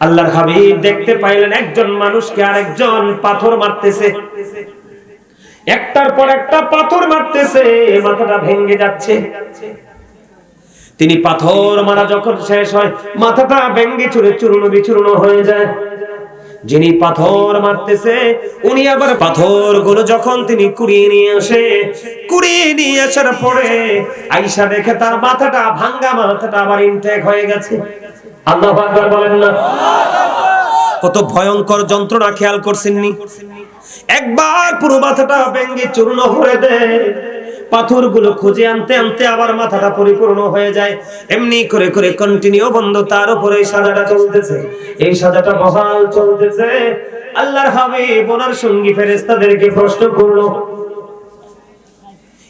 আল্লাহর হাবিব দেখতে পাইলেন একজন মানুষকে আরেকজন পাথর মারতেছে, একটার পর একটা পাথর মারতেছে, মাথাটা ভেঙে যাচ্ছে। তিনি পাথর মারা যখন শেষ হয়, মাথাটা ভেঙে চুরে চূর্ণ বিচূর্ণ হয়ে যায়। যিনি পাথর মারতেছে উনি আবার পাথরগুলো যখন তিনি কুড়িয়ে নিয়ে আসার পরে আয়েশা দেখে তার মাথাটা ভাঙা, মাথাটা আবার ইনটেক হয়ে গেছে। আল্লাহু আকবার বলেন না? কত ভয়ঙ্কর যন্ত্রণা খেয়াল করছেননি? একবার পুরো মাথাটা ভেঙে চূর্ণ করে দেয়, পাথরগুলো খুঁজে আনতে আনতে আবার মাথাটা পরিপূর্ণ হয়ে যায়। এমনি করে করে কন্টিনিউ বন্ধ, তার উপরে এই সাজাটা চলতেছে, এই সাজাটা বহাল চলতেছে। আল্লাহর হাবিব ওনার সঙ্গী ফেরেশতাদেরকে প্রশ্ন করলো,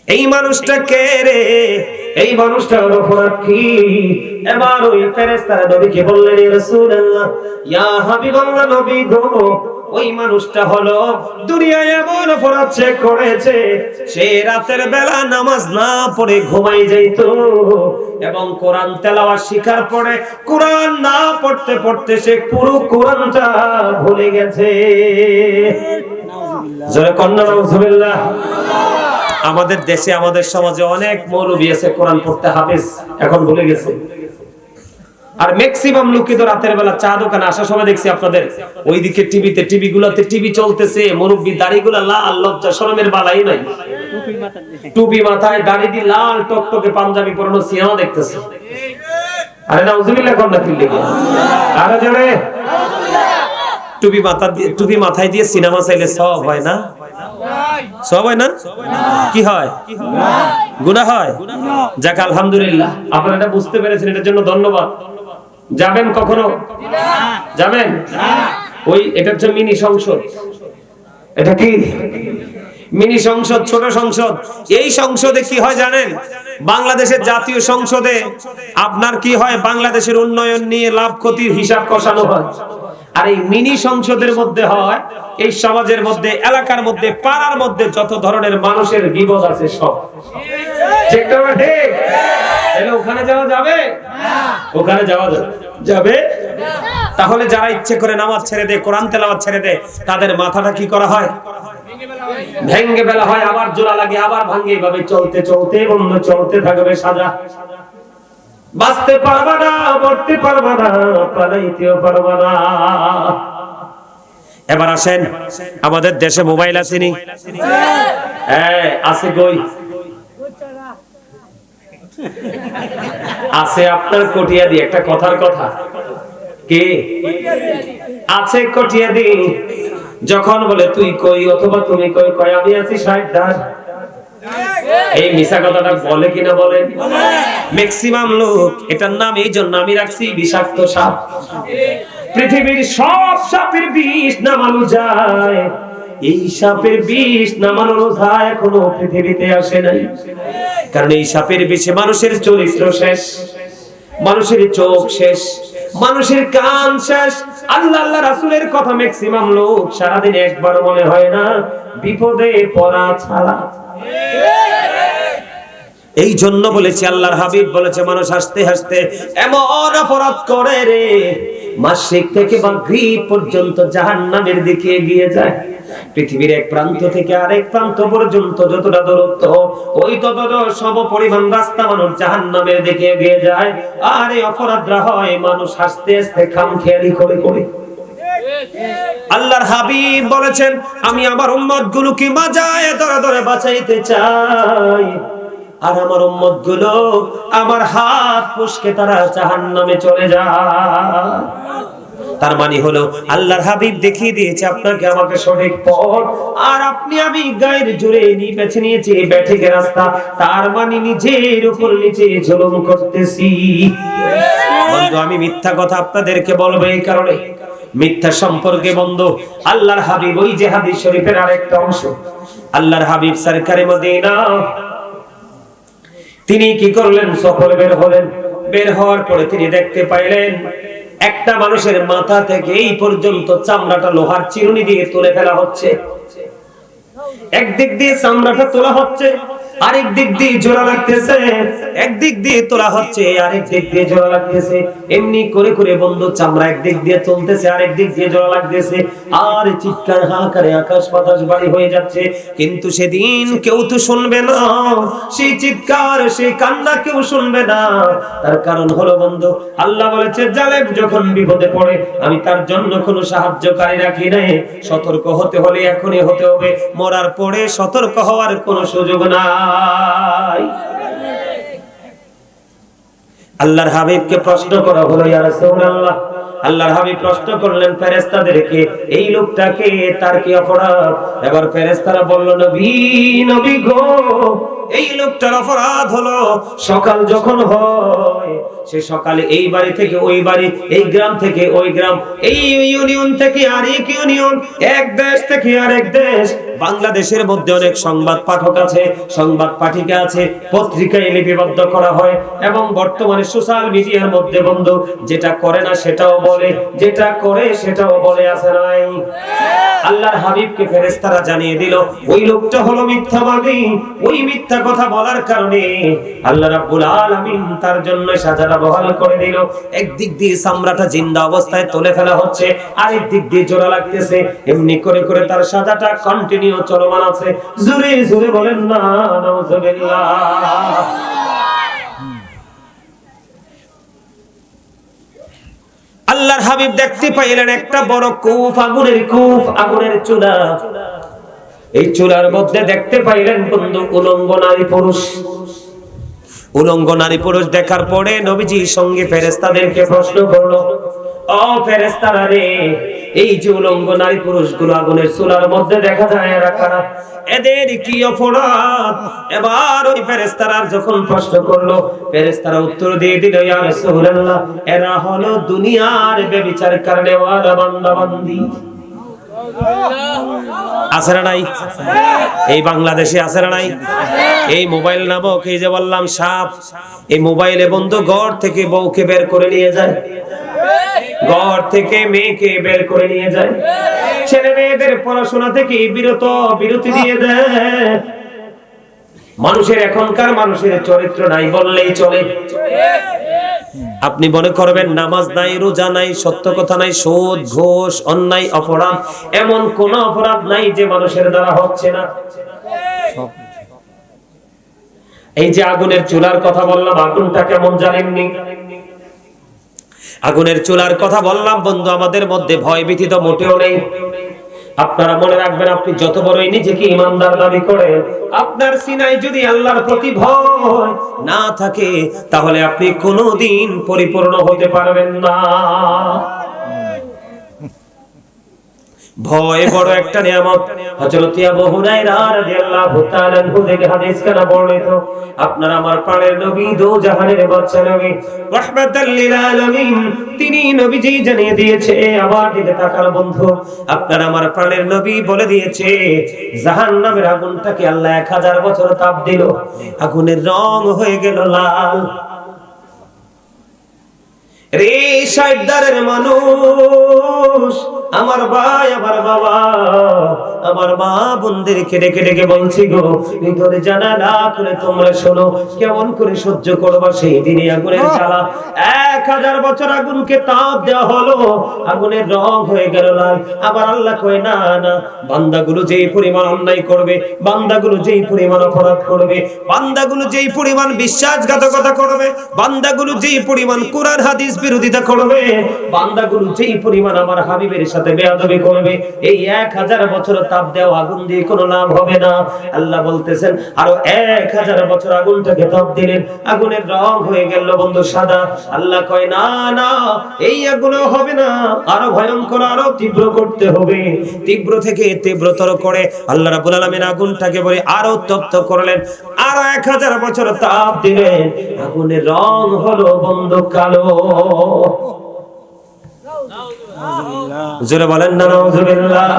এই মানুষটা কে রে? এই মানুষটার অপরাধ কি? এবার ওই ফেরেশতারা নবীকে বললেন, ইয়া রাসূলুল্লাহ, ইয়া হাবিবাল্লাহ, নবী গো, ওই মানুষটা হলো দুনিয়ায় এমন অপরাধ সে করেছে, সে রাতের বেলা নামাজ না পড়ে ঘুমাই যাইত এবং কোরআন তেলাওয়াত শিখার পরে কোরআন না পড়তে পড়তে সে পুরো কোরআনটা ভুলে গেছে। জোরে কন্না নাউজুবিল্লাহ। আমাদের দেশে, আমাদের সমাজে অনেক মৌলবী আছে কোরআন পড়তে হাফেজ, এখন ভুলে গেছে। আর ম্যাক্সিমাম লোকই তো রাতের বেলা চা দোকানে আসার সময় দেখছি আপনাদের ওইদিকে টিভি গুলোতে টিভি চলতেছে, মুরব্বি দাড়িগুলা লাল, লজ্জা শরমের বালাই নাই, টুপি মাথায়, দাড়ি দিয়ে লাল টকটকে পাঞ্জাবি পরানো সিনেমা দেখতেছে। আরে নাউজুবিল্লাহ কন্না ফিল লিখে আরে জোরে টুপি মাথায় দিয়ে সিনেমা চাইলে সব হয় না? সব হয় না? কি হয়? গুনাহ হয়। যাক আলহামদুলিল্লাহ, আপনারা এটা বুঝতে পেরেছেন, এটার জন্য ধন্যবাদ। যাবেন কখনো? যাবেন? ওই এটা হচ্ছে মিনি সংসদ। এটা কি মিনি সংসদ, ছোট সংসদ। এই সংসদে কি হয় জানেন? বাংলাদেশের জাতীয় সংসদে আপনার কি হয়, বাংলাদেশের উন্নয়ন নিয়ে লাভ ক্ষতির হিসাব কষানো হয়। আর এই মিনি সংসদের মধ্যে হয় এই সমাজের মধ্যে, এলাকার মধ্যে, পাড়ার মধ্যে যত ধরনের মানুষের বিপদ আছে সব। ঠিক না? ঠিক। তাহলে ওখানে যাওয়া যাবে? ওখানে যাওয়া যাবে? তাহলে যারা ইচ্ছে করে নামাজ ছেড়ে দেয়, কোরআন তেলাওয়াত ছেড়ে দেয়, তাদের মাথাটা কি করা হয়? ভেঙে ফেলা হয়, আবার জোড়া লাগে, আবার ভাঙে। এইভাবে চলতে চলতে বন্ধ চলতে থাকবে সাজা। বাঁচতে পারবা না, মরতে পারবা না, পালাইতেও পারবা না। এবার আসেন, আমাদের দেশে মোবাইল আসেনি? হ্যাঁ আছে। কই আছে? আপনার কটিয়াদি, একটা কথার কথা, কে আছে কটিয়াদি? যখন বলে তুই কই অথবা তুমি কই, কয় আমি আছি 60 ধার। এই মিছা কথাটা বলে কিনা বলেন? ম্যাক্সিমাম লোক এটার নাম এই জন্য আমি রাখছি বিষাক্ত সাপ। পৃথিবীর সব সাপের বিষ নামানো যায়, এই সাপের বিষ নামানো যায় এখনো পৃথিবীতে আসে নাই। কারণ এই সাপের বিষে মানুষের চরিত্র শেষ, মানুষের চোখ শেষ, মানুষের কান শেষ। আল্লাহ রাসূলের কথা ম্যাক্সিমাম লোক সারাদিন একবার মনে হয় না, বিপদে পড়া ছাড়া। এই জন্য বলেছি, আল্লাহর হাবিব বলেছে, মানুষ হাসতে হাসতে এমন অপরাধ করে রে, মাসিক থেকে মাগরিব পর্যন্ত জাহান্নামের দিকে এগিয়ে যায়। পৃথিবীর এক প্রান্ত থেকে আরেক প্রান্ত পর্যন্ত যতটা দূরত্ব, ওই ততটা সম পরিমাণ রাস্তা মানুষ জাহান্নামের দিকে এগিয়ে যায়। আর এই অপরাধরা হয় মানুষ হাসতে হাসতে খামখেয়ালি করে করে। আল্লাহর হাবিব বলেছেন, আমি আমার উম্মতগুলোকে মাজায় ধরে ধরে বাঁচাইতে চাই, আর আমার উম্মতগুলো আমার হাত পুশকে তারা জাহান্নামে চলে যায়। তার মানে হলো আল্লাহর হাবিব দেখিয়ে দিয়েছে আপনাকে আমাকে সঠিক পথ, আর আপনি আমি গায়ের জোরে বেছে নিয়েছি ব্যাঠিক রাস্তা। তার মানে নিজের উপর নিজে জুলুম করতেছি। বন্ধু, আমি মিথ্যা কথা আপনাদেরকে বলবো এই কারণে, মিথ্যা সম্পর্কে বন্ধু আল্লাহর হাবিব, ওই যে হাদিস শরীফের আরেকটা অংশ, আল্লাহর হাবিব সরকারে মদিনা তিনি কি করলেন? সফরে বের হলেন। বের হওয়ার পরে তিনি দেখতে পাইলেন একটা মানুষের মাথা থেকে এই পর্যন্ত চামড়াটা লোহার চিরুনি দিয়ে তুলে ফেলা হচ্ছে। একদিক দিয়ে চামড়াটা তোলা হচ্ছে, আরেক দিক দিয়ে জোড়া লাগতেছে। একদিক দিয়ে তোলা হচ্ছে, আরেক দিক দিয়ে জোড়া লাগতেছে। এমনি করে করে বন্ধু চামড়া একদিক দিয়ে চলতেছে, আরেক দিক দিয়ে জোড়া লাগতেছে, আর চিৎকার হাহাকারে আকাশ বাতাস বাড়ি হয়ে যাচ্ছে। কিন্তু সেদিন কেউ তো শুনবে না, সেই চিৎকার সেই কান্না কেউ শুনবে না। তার কারণ হলো বন্ধু, আল্লাহ বলেছে জালেম যখন বিপদে পড়ে আমি তার জন্য কোনো সাহায্যকারী রাখি নাই। সতর্ক হতে হলে এখনই হতে হবে, মরার পরে সতর্ক হওয়ার কোনো সুযোগ নাই। আল্লাহর হাবিবকে প্রশ্ন করা হলো, ইয়া রাসূলুল্লাহ, আল্লাহর হাবিব প্রশ্ন করলেন ফেরেশতাদেরকে, এই লোকটাকে তার কি অপরাধ? এবার ফেরেশতারা বলল, নবী গো, এই লোকটার অপরাধ হলো সকাল যখন হয় সে সকালে এই বাড়ি থেকে ওই বাড়ি, এই গ্রাম থেকে ওই গ্রাম, এই ইউনিয়ন থেকে আরেক ইউনিয়ন, এক দেশ থেকে আরেক দেশ। বাংলাদেশের মধ্যে অনেক সংবাদ পাঠক আছে, সংবাদ পাঠিকা আছে, পত্রিকায় লিপিবদ্ধ করা হয়, এবং বর্তমানে সোশ্যাল মিডিয়ার মধ্যে বন্ধু যেটা করে না সেটাও বলে, যেটা করে সেটাও বলে, আছে নাই? আল্লাহর হাবিবকে ফেরেশতারা জানিয়ে দিল ওই লোকটা হলো মিথ্যাবাদী। ওই মিথ্যা কথা বলার কারণে আল্লাহ রাব্বুল আলামিন তার জন্য সাজাটা বহাল করে দিল। একদিক দিয়ে চামড়াটা জিন্দা অবস্থায় তুলে ফেলা হচ্ছে, আরেক দিক দিয়ে জোড়া লাগতেছে, এমনি করে করে তার সাজাটা কন্টিনিউ চলমান আছে। জোরে জোরে বলেন না নাউজুবিল্লাহ। আল্লাহর হাবিব দেখতে পাইলেন একটা বড় কূপ, আগুনের কূপ, আগুনের চুলা। এই চুলার মধ্যে দেখতে পাইলেন বন্ধু উলঙ্গ নারী পুরুষ। উলঙ্গ নারী পুরুষ দেখার পরে নবীজি সঙ্গে ফেরেশতাদেরকে প্রশ্ন করলো, ও ফেরেশতারা রে, এই যে উলঙ্গ নারী পুরুষগুলো আগুনের চুলার মধ্যে দেখা যায়, এরা কারা? এদের কি অপরাধ? এবার ওই ফেরেশতারা যখন প্রশ্ন করলো, ফেরেশতারা উত্তর দিয়ে দিল, ইয়া রাসূলুল্লাহ, এরা হলো দুনিয়ার ব্যভিচার করনেওয়ালা বান্দা বান্দি। আছে না নাই? এই বাংলাদেশে আছে না নাই? এই মোবাইল নামক এই যে বললাম সাপ, এই মোবাইলে বন্ধু ঘর থেকে বউকে বের করে নিয়ে যায়, ঘর থেকে মেয়েকে বের করে নিয়ে যায়, ছেলে মেয়েদের পড়াশোনা থেকে বিরতি দিয়ে দেয়। মানুষের এখনকার মানুষের চরিত্র নাই বললেই চলে। আপনি মনে করবেন নামাজ নাই, রোজা নাই, সত্য কথা নাই, সুদ ঘুষ অন্যায় অপরাধ এমন কোন অপরাধ নাই যে মানুষের দ্বারা হচ্ছে না। এই যে আগুনের চুলার কথা বললাম, আগুনটা কেমন জানেননি? আগুনের চুলার কথা বললাম বন্ধু, আমাদের মধ্যে ভয় ভীতি তো মোটেও নেই। আপনারা মনে রাখবেন, আপনি যত বড়ই নিজেকে ইমানদার দাবি করেন, আপনার সিনায় যদি আল্লাহর প্রতি ভয় না থাকে তাহলে আপনি কোনোদিন পরিপূর্ণ হতে পারবেন না। ভয় বড় একটা নিয়ামত। হযরত আবু হুরায়রা রাদিয়াল্লাহু তাআলা আনহু থেকে হাদিস কানা বর্ণিত, আপনার আমার প্রাণের নবী দো জাহানের বাদশা নবী রাহমাতাল লিল আলামিন, তিনি নবীজি জানিয়ে দিয়েছে, আবার দিকে তাকাল বন্ধু, আপনার আমার প্রাণের নবী বলে দিয়েছে জাহান্নামের আগুনটাকে আল্লাহ 1000 বছর তাপ দিল, আগুনের রং হয়ে গেল লাল। রে সাইদারের মানুষ, আমার ভাই, আমার বাবা, আমার মা বোনদেরকে ডেকে ডেকে বলছি গো, ভিতরে জানালা করে তোমরা শোনো, কেমন করে সহ্য করবা সেই দিনে আগুনের জ্বালা। 1000 বছর আগুনকে তাপ দেওয়া হলো, আগুনের রং হয়ে গেল লাল। আবার আল্লাহ কয় না না, বান্দাগুলো যেই পরিমাণ অন্যায় করবে, বান্দাগুলো যেই পরিমাণ অপরাধ করবে, বান্দাগুলো যেই পরিমাণ বিশ্বাসঘাতকতা করবে, বান্দাগুলো যেই পরিমাণ কোরআন হাদিস বিরোধিতা করবে, বান্দাগুলো যেই পরিমাণ আমার হাবিবের সাথে বেয়াদবি করবে, এই 1000 বছর তাপ দেওয়া আগুন দিয়ে কোনো লাভ হবে না। আল্লাহ বলতেছেন আরো 1000 বছর আগুনটাকে তাপ দিলেন, আগুনের রং হয়ে গেল বন্ধু সাদা। আল্লাহ কয় না না, এই আগুনও হবে না, আরো ভয়ঙ্কর, আরো তীব্র করতে হবে। তীব্র থেকে তীব্রতর করে আল্লাহ রাব্বুল আলামিন আগুনটাকে বলে আরো তপ্ত করলেন, আরো 1000 বছর তাপ দিলেন, আগুনের রং হলো বন্ধু কালো। জোরে বলেন না নাউজুবিল্লাহ।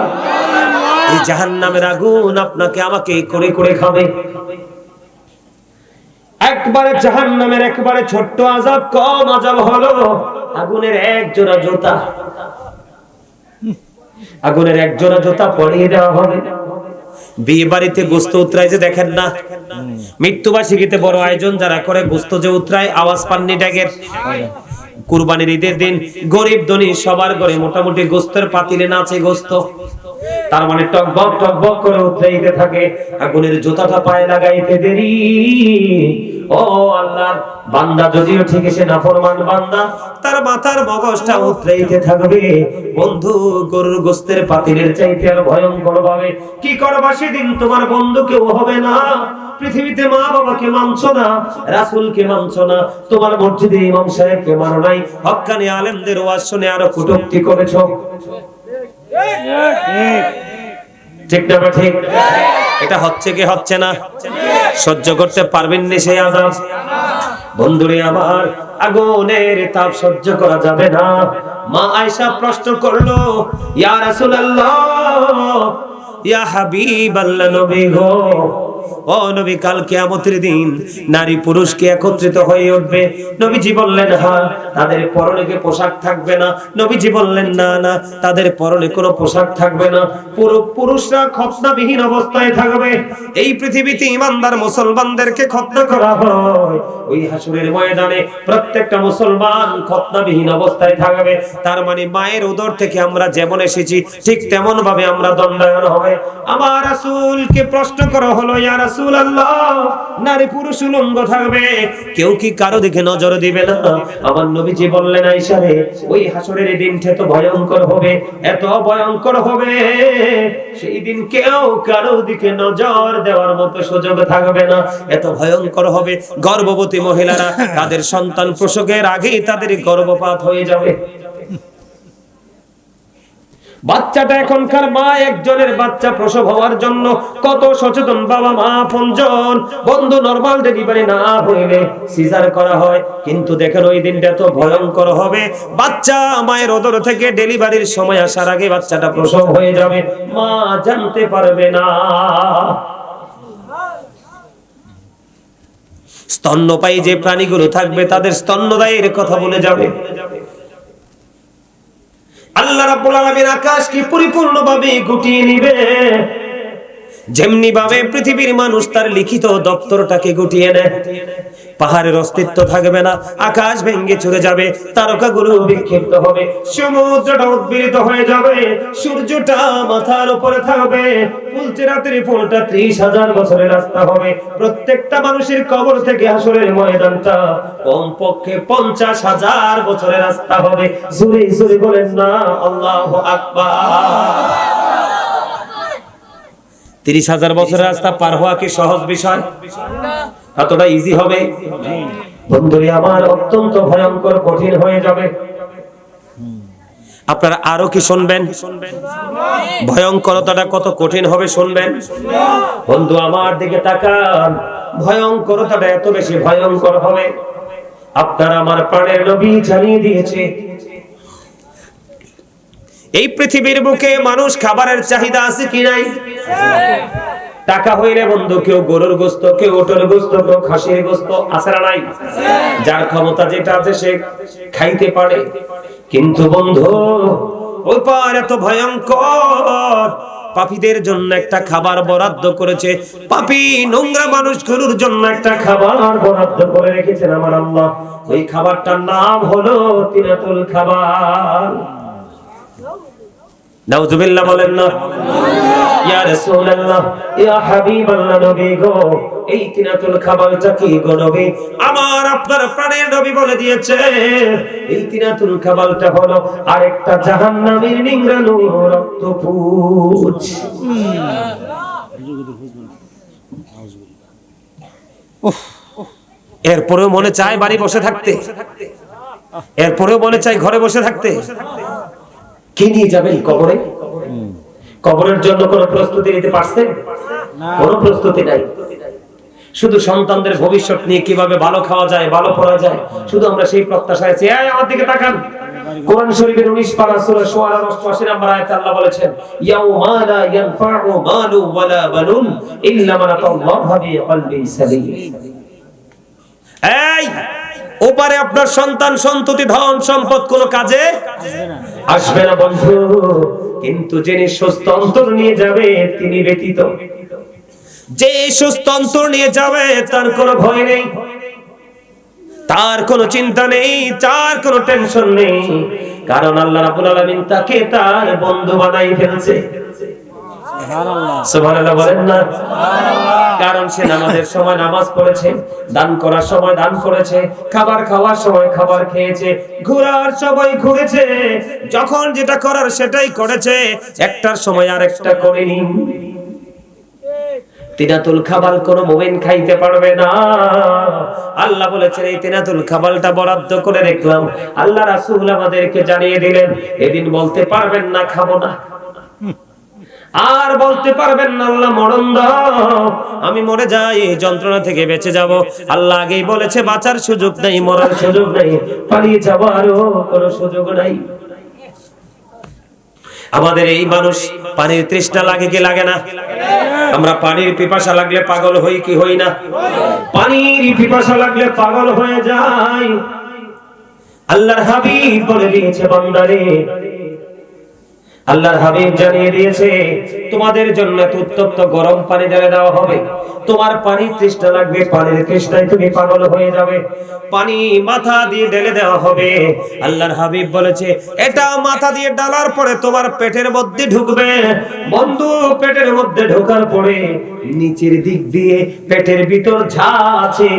এই জাহান্নামের আগুন আপনাকে আমাকে করে করে খাবে। একবারে জাহান্নামের একবারে ছোট্ট আযাব, কম আযাব হলো আগুনের এক জোড়া জুতা। আগুনের এক জোড়া জুতা পরিয়ে দেওয়া হবে। বিয়ে বাড়িতে গোস্ত উতরায় যে দেখেন না, মৃত্যুবার্ষিকীতে বড় আয়োজন যারা করে গোস্ত যে উতরায়, আওয়াজ পাননি ড্যাগের, কুরবানির ঈদের দিন গরিব ধনী সবার ঘরে মোটামুটি গোস্তের পাতিলে নাচে গোস্ত, তার মানে টকবক করে উতরাইতে থাকে। আগুনের জুতাটা পায়ে লাগাইতে দেরি। ও আল্লাহর বান্দা যদিও ঠিক সে নাফরমান বান্দা, তার মাথার মগজটা উতরাইতে থাকবে বন্ধু গরুর গোস্তের পাতিলের চাইতে আর ভয়ঙ্কর ভাবে। কি করবা সেদিন? তোমার বন্ধু কেউ হবে না। পৃথিবীতে মা বাবাকে মানছো না, রাসূলকে মানছো না, তোমার মসজিদের ইমাম সাহেবকে মানো নাই, হক্কানি আলেমদের ওয়াজ শুনে আরো কটূক্তি করেছো। ঠিক না ঠিক? এটা হচ্ছে কি হচ্ছে না? সহ্য করতে পারবেন না সেই আযাব? বন্ধুরে আমার, আগুনের তাপ সহ্য করা যাবে না। মা আয়েশা প্রশ্ন করলো, ইয়া রাসূলুল্লাহ, ইয়া হাবিবাল্লাহ, নবী গো, ও নবী, কাল কিয়ামতের দিন নারী পুরুষ কি একত্রিত হয়ে উঠবে? নবীজি বললেন হ্যাঁ। তাদের পরনে কি পোশাক থাকবে না? নবীজি বললেন না না, তাদের পরনে কোনো পোশাক থাকবে না, পুরুষরা খতনাবিহীন অবস্থায় থাকবে। এই পৃথিবীতে ঈমানদার মুসলমানদেরকে খতনা করা হয়, ওই হাসরের ময়দানে প্রত্যেকটা মুসলমান খতনাবিহীন অবস্থায় থাকবে। তার মানে মায়ের উদর থেকে আমরা যেমন এসেছি ঠিক তেমন ভাবে আমরা দণ্ডায়মান হবে। আমার রাসূলকে প্রশ্ন করা হলো, ইয়া রাসূলুল্লাহ, নারী পুরুষ উলঙ্গ থাকবে, কেউ কি কারো দিকে নজর দিবে না? আমার নবীজি বললেন, আয়েশা রে, ওই হাসরের দিনটা তো ভয়ঙ্কর হবে, এত ভয়ঙ্কর হবে, সেই দিন কেউ কারো দিকে নজর দেওয়ার মতো সুযোগ থাকবে না। এত ভয়ঙ্কর হবে, গর্ভবতী মহিলারা তাদের সন্তান প্রসবের আগেই তাদের গর্ভপাত হয়ে যাবে। বাচ্চাটা এখনকার মা একজনের বাচ্চা প্রসব হওয়ার জন্য কত সচেতন বাবা মা আপনজন। বন্ধু, নরমাল ডেলিভারি না হইলে সিজার করা হয়, কিন্তু দেখেন ওই দিনটা তো ভয়ঙ্কর হবে। বাচ্চা মায়ের উদর থেকে ডেলিভারির সময় আসার আগে বাচ্চাটা প্রসব হয়ে যাবে, মা জানতে পারবে না। স্তন্যপায়ী যে প্রাণীগুলো থাকবে তাদের স্তন্যদায়ের কথা বলে যাবে। আল্লাহ রাব্বুল আলামিন আকাশকে পরিপূর্ণভাবে গুটিয়ে নিবে, যেমনি ভাবে পৃথিবীর মানুষ তার লিখিত দপ্তরটাকে গুটিয়ে নেয়। পাহাড়ের অস্তিত্ব থাকবে না, আকাশ ভেঙে চলে যাবে, তারকাগুলো বিক্ষিপ্ত হবে, সমুদ্রটা উদ্গীরিত হয়ে যাবে, সূর্যটা মাথার উপরে থাকবে, ফুলছে রাতের ফুলটা 30,000 বছরের রাস্তা হবে। প্রত্যেকটা মানুষের কবর থেকে হাসরের ময়দানটা কমপক্ষে 50,000 বছরের রাস্তা হবে। জোরে জোরে বলেন না আল্লাহু আকবার। 30,000 বছরের রাস্তা পার হওয়া কি সহজ বিষয়? কতটা ইজি হবে বন্ধুরে আমার, অত্যন্ত ভয়ঙ্কর কঠিন হয়ে যাবে। আপনারা আরো কি শুনবেন? ভয়ঙ্করতাটা কত কঠিন হবে শুনবেন। বন্ধু আমার দিকে তাকান, ভয়ঙ্করতাটা এত বেশি ভয়ঙ্কর হবে, আপনার আমার প্রাণের নবী জানিয়ে দিয়েছে। এই পৃথিবীর বুকে মানুষ খাবারের চাহিদা আছে কি নাই? টাকা হইলে বন্ধু কেউ গরুর গোশত, কেউ ওটের গোশত, কেউ খাসির গোশত, আছে না নাই? যার ক্ষমতা যেটা আছে সে খাইতে পারে। কিন্তু বন্ধু ওই পার এত ভয়ঙ্কর, পাপীদের জন্য একটা খাবার বরাদ্দ করেছে। পাপী নোংরা মানুষগুলোর জন্য একটা খাবার বরাদ্দ করে রেখেছেন আমার আল্লাহ। ওই খাবারটার নাম হলো তিনাতুল খাবার। নাউজুবিল্লাহ বলেন না? ইয়া রাসূলুল্লাহ, ইয়া হাবিবাল্লাহ, নবী গো, এই তিনাতুল খাবারটা কি গো নবী? আমার আপনার প্রাণের নবী বলে দিয়েছে, এই তিনাতুল খাবারটা হলো আরেকটা জাহান্নামের নিংড়ানো রক্তপুঁজ। এরপরেও মনে চায় বাড়ি বসে থাকতে, এরপরেও মনে চায় ঘরে বসে থাকতে। কে নিয়ে যাবেন কবরে? কবরের জন্য কোনো প্রস্তুতি নিতে পারছেন? কোনো প্রস্তুতি নাই। শুধু সন্তানদের ভবিষ্যৎ নিয়ে কিভাবে ভালো খাওয়া যায়, ভালো পড়া যায়, শুধু আমরা সেই প্রত্যাশায় আছি। আমার দিকে তাকান, কোরআন শরীফের 19 পারা সূরা শুআরা 88 নম্বর আয়াতে আল্লাহ বলেছেন, ইয়াউমা লা ইয়ানফাউ মালু ওয়ালা বানুন ইল্লা মান আতাল্লাহা বিকলবিন সালিম। এই ওপারে আপনার সন্তান সন্ততি ধন সম্পদ কোনো কাজে আসবে না বন্ধু, কিন্তু যিনি সুস্থ অন্তর নিয়ে যাবে তিনি ব্যতীত। যে সুস্থ অন্তর নিয়ে যাবে তার কোনো ভয় নেই। তার কোনো চিন্তা নেই, তার কোনো টেনশন নেই, কারণ আল্লাহ রাব্বুল আলামিন তাকে তার বন্ধু বানাই ফেলছে। সুবহানাল্লাহ বলেন না? কারণ সে নামাজের সময় নামাজ পড়েছে, দান করার সময় দান করেছে, খাবার খাওয়ার সময় খাবার খেয়েছে, ঘোরার সময় ঘুরেছে, যখন যেটা করার সেটাই করেছে, একটার সময় আরেকটা করেনি। তিনাতুল খাবাল কোন মুমিন খাইতে পারবে না। আল্লাহ বলেছেন এই তিনাতুল খাবালটা বরাদ্দ করে রাখলাম। আল্লাহ রাসূল আমাদেরকে জানিয়ে দিলেন এদিন বলতে পারবেন না খাবো না, আর বলতে পারবেন না আল্লাহ মরণ দাও, আমি মরে যাই, এই যন্ত্রণা থেকে বেঁচে যাব। আল্লাহ আগেই বলেছে বাঁচার সুযোগ নেই, মরার সুযোগ নেই, পালিয়ে যাওয়ারও কোনো সুযোগ নাই। আমাদের এই মানুষ পানির তৃষ্ণা লাগে কি লাগে না? আমরা পানির পিপাসা লাগলে পাগল হই কি হই না? পানির পিপাসা লাগলে পাগল হয়ে যাই। আল্লাহর হাবিব বলে দিয়েছে বান্দারে, আল্লাহর হাবিব জানিয়ে দিয়েছে তোমাদের জন্য উত্তপ্ত গরম পানি ঢেলে দেওয়া হবে। তোমার পানির তৃষ্ণা লাগবে, পানির তৃষ্ণায় তুমি পাগল হয়ে যাবে, পানি মাথা দিয়ে ঢেলে দেওয়া হবে। আল্লাহর হাবিব বলেছে এটা মাথা দিয়ে ঢালার পরে তোমার পেটের মধ্যে ঢুকবে। বন্ধু, পেটের মধ্যে ঢোকার পরে নিচের দিক দিয়ে পেটের ভিতর যা আছে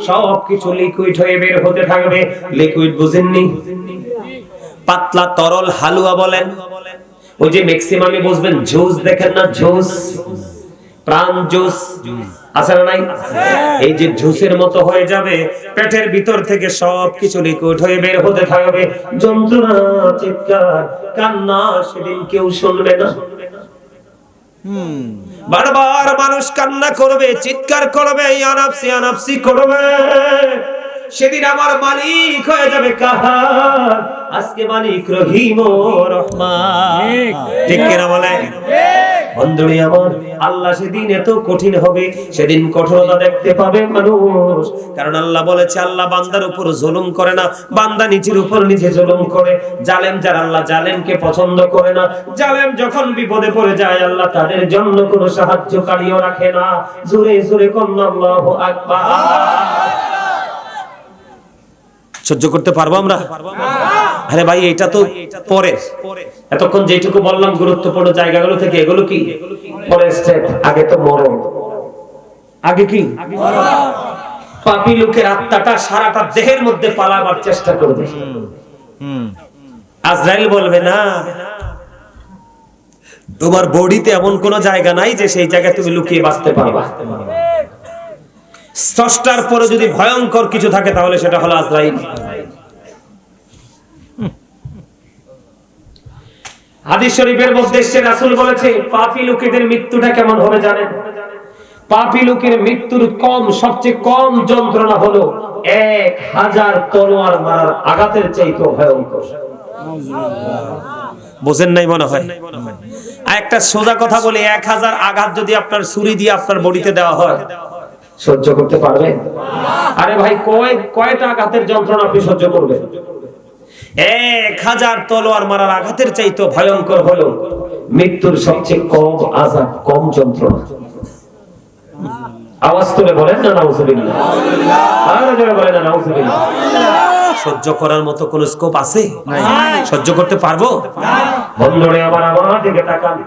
সবকিছু লিকুইড হয়ে বের হতে থাকবে। লিকুইড বুঝেননি? পাতলা তরল হালুয়া বলেন, ওই যে ম্যাক্সিমামই বুঝবেন জুস দেখেন না, জুস, প্রাণ জুস আছে না নাই? এই যে জুসের মতো হয়ে যাবে, পেটের ভিতর থেকে সবকিছু লিকুইড হয়ে বের হতে থাকবে। যন্ত্রণা, চিৎকার, কান্না সেদিন কেউ শুনবে না। বারবার মানুষ কান্না করবে, চিৎকার করবে, আনাফসি আনাফসি করবে। সেদিন আমার মালিক হয়ে যাবে কাহার? আজকে মালিক রহিম ও রহমান। ঠিক কিনা বলেন? বন্ধুরে আমার, আল্লাহ সেদিন এত কঠিন হবে, সেদিন কঠোরতা দেখতে পাবে মানুষ। কারণ আল্লাহ বলেছে আল্লাহ বান্দার উপর জুলুম করে না, বান্দা নিজের উপর নিজে জুলুম করে। জালেম যারা, আল্লাহ জালেমকে পছন্দ করে না। জালেম যখন বিপদে পড়ে যায় আল্লাহ তাদের জন্য কোনো সাহায্যকারীও রাখে না। জোরে জোরে কোন আল্লাহু আকবার। সহ্য করতে পারবো আমরা? আরে ভাই এটা তো পরে, এতক্ষণ যেটুকু বললাম গুরুত্বপূর্ণ জায়গাগুলো থেকে, এগুলো কি পরের স্টেপ। আগে তো মরণ, আগে কি পাপী লোকের আত্মাটা সারাটা দেহের মধ্যে পালাবার চেষ্টা করবে। আজরাইল বলবে না তোমার বডিতে এমন কোন জায়গা নাই যে সেই জায়গায় তুমি লুকিয়ে বাঁচতে পারবা। স্রষ্টার পরে যদি ভয়ঙ্কর কিছু থাকে তাহলে সেটা হলো আজরাইল। হাদিস শরীফের মধ্যে এসেছে, রাসূল বলেছে পাপী লোকেদের মৃত্যুটা কেমন হবে জানেন? পাপী লোকের মৃত্যুর সবচেয়ে কম যন্ত্রণা হলো 1000 তলোয়ার মারার আঘাতের চাইতে ভয়ঙ্কর। বুঝেন নাই মনে হয়? আর একটা সোজা কথা বলি, 1000 আঘাত যদি আপনার ছুরি দিয়ে আপনার বডিতে দেওয়া হয়, সহ্য করতে পারবেন? আরে ভাই কয়টা আঘাতের যন্ত্রণা আপনি সহ্য করবেন? 1000 তলোয়ার মারার আঘাতের চাইতে ভয়ঙ্কর হলো মৃত্যুর সবচেয়ে কম আযাব, কম যন্ত্রণা। আওয়াজ তুলে বলেন না নাউজুবিল্লাহ। আরে যারা বলেন না নাউজুবিল্লাহ। সহ্য করার মতো কোন স্কোপ আছে? সহ্য করতে পারবো? বন্ধুরে আমার দিকে তাকান।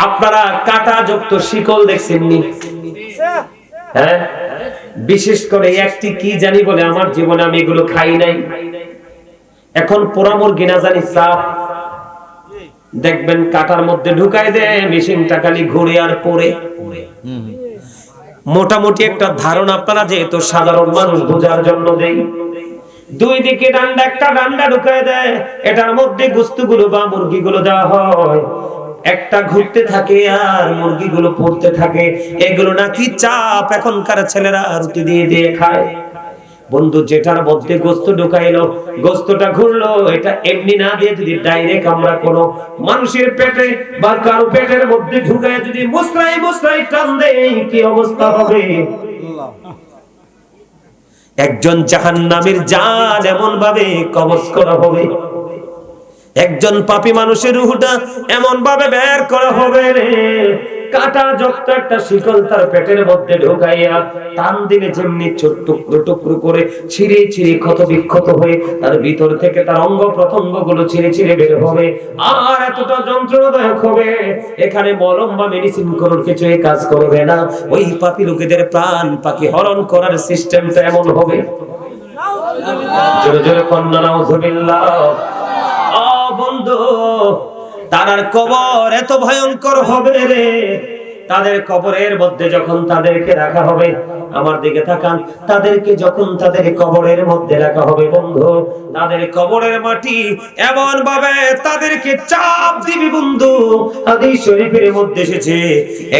আপনারা কাঁটাযুক্ত শিকল দেখছেননি? হ্যাঁ, বিশেষ করে একটি কি জানি বলে আমার জীবনে আমি এগুলো খাই নাই। এখন পোড়ামোর গিনা জানি চাপ দেখবেন কাটার মধ্যে ঢুকাই দেয়, মেশিনটা খালি ঘুরে আর পড়ে। মোটামুটি একটা ধারণা আপনারা যেহেতু সাধারণ মানুষ বোঝার জন্য দেই, দুই দিকে ডান্ডা, একটা ডান্ডা ঢুকায় দেয়, এটার মধ্যে গোস্তগুলো বা মুরগিগুলো দেওয়া হয়, একটা ঘুরতে থাকে আর মুরগিগুলো পড়তে থাকে। এগুলো নাকি চাপ এখনকার ছেলেরা রুটি দিয়ে দিয়ে খায়। বন্ধু, যেটার মধ্যে গোস্ত ঢুকাইলো, গোস্তটা ঘুরলো, এটা এমনি না দিয়ে যদি ডাইরেক্ট আমরা কোনো মানুষের পেটে বা কারো পেটের মধ্যে ঢুকায় যদি মুসরাই মুসরাই টান দেই, কি অবস্থা হবে? একজন জাহান্নামীর জান এমন ভাবে কবজ করা হবে, একজন পাপী মানুষের রূহটা এমন ভাবে বের করা হবে রে, কাটা যুক্ত একটা শিকল তার পেটের মধ্যে ঢোকাইয়া টান দিলে যেমনি টুকরো টুকরো করে ছিঁড়ে ছিঁড়ে ক্ষত বিক্ষত হয়ে তার ভিতর থেকে তার অঙ্গ প্রত্যঙ্গ গুলো ছিঁড়ে ছিঁড়ে বের হবে, আর এতটা যন্ত্রণাদায়ক হবে, এখানে মলম বা মেডিসিন কোন কিছু কাজ করবে না। ওই পাপী লোকেদের প্রাণ পাখি হরণ করার সিস্টেমটা এমন হবে। জোরে জোরে কন্যা নাউযুবিল্লাহ। ও বন্ধু, তার কবর এত ভয়ঙ্কর হবে রে, তাদের কবরের মধ্যে যখন তাদেরকে রাখা হবে, আমার দিকে তাকান, তাদেরকে যখন তাদের কবরের মধ্যে রাখা হবে বন্ধু, তাদের কবরের মাটি এমন ভাবে তাদেরকে চাপ দিবি বন্ধু। হাদিস শরীফের মধ্যে এসেছে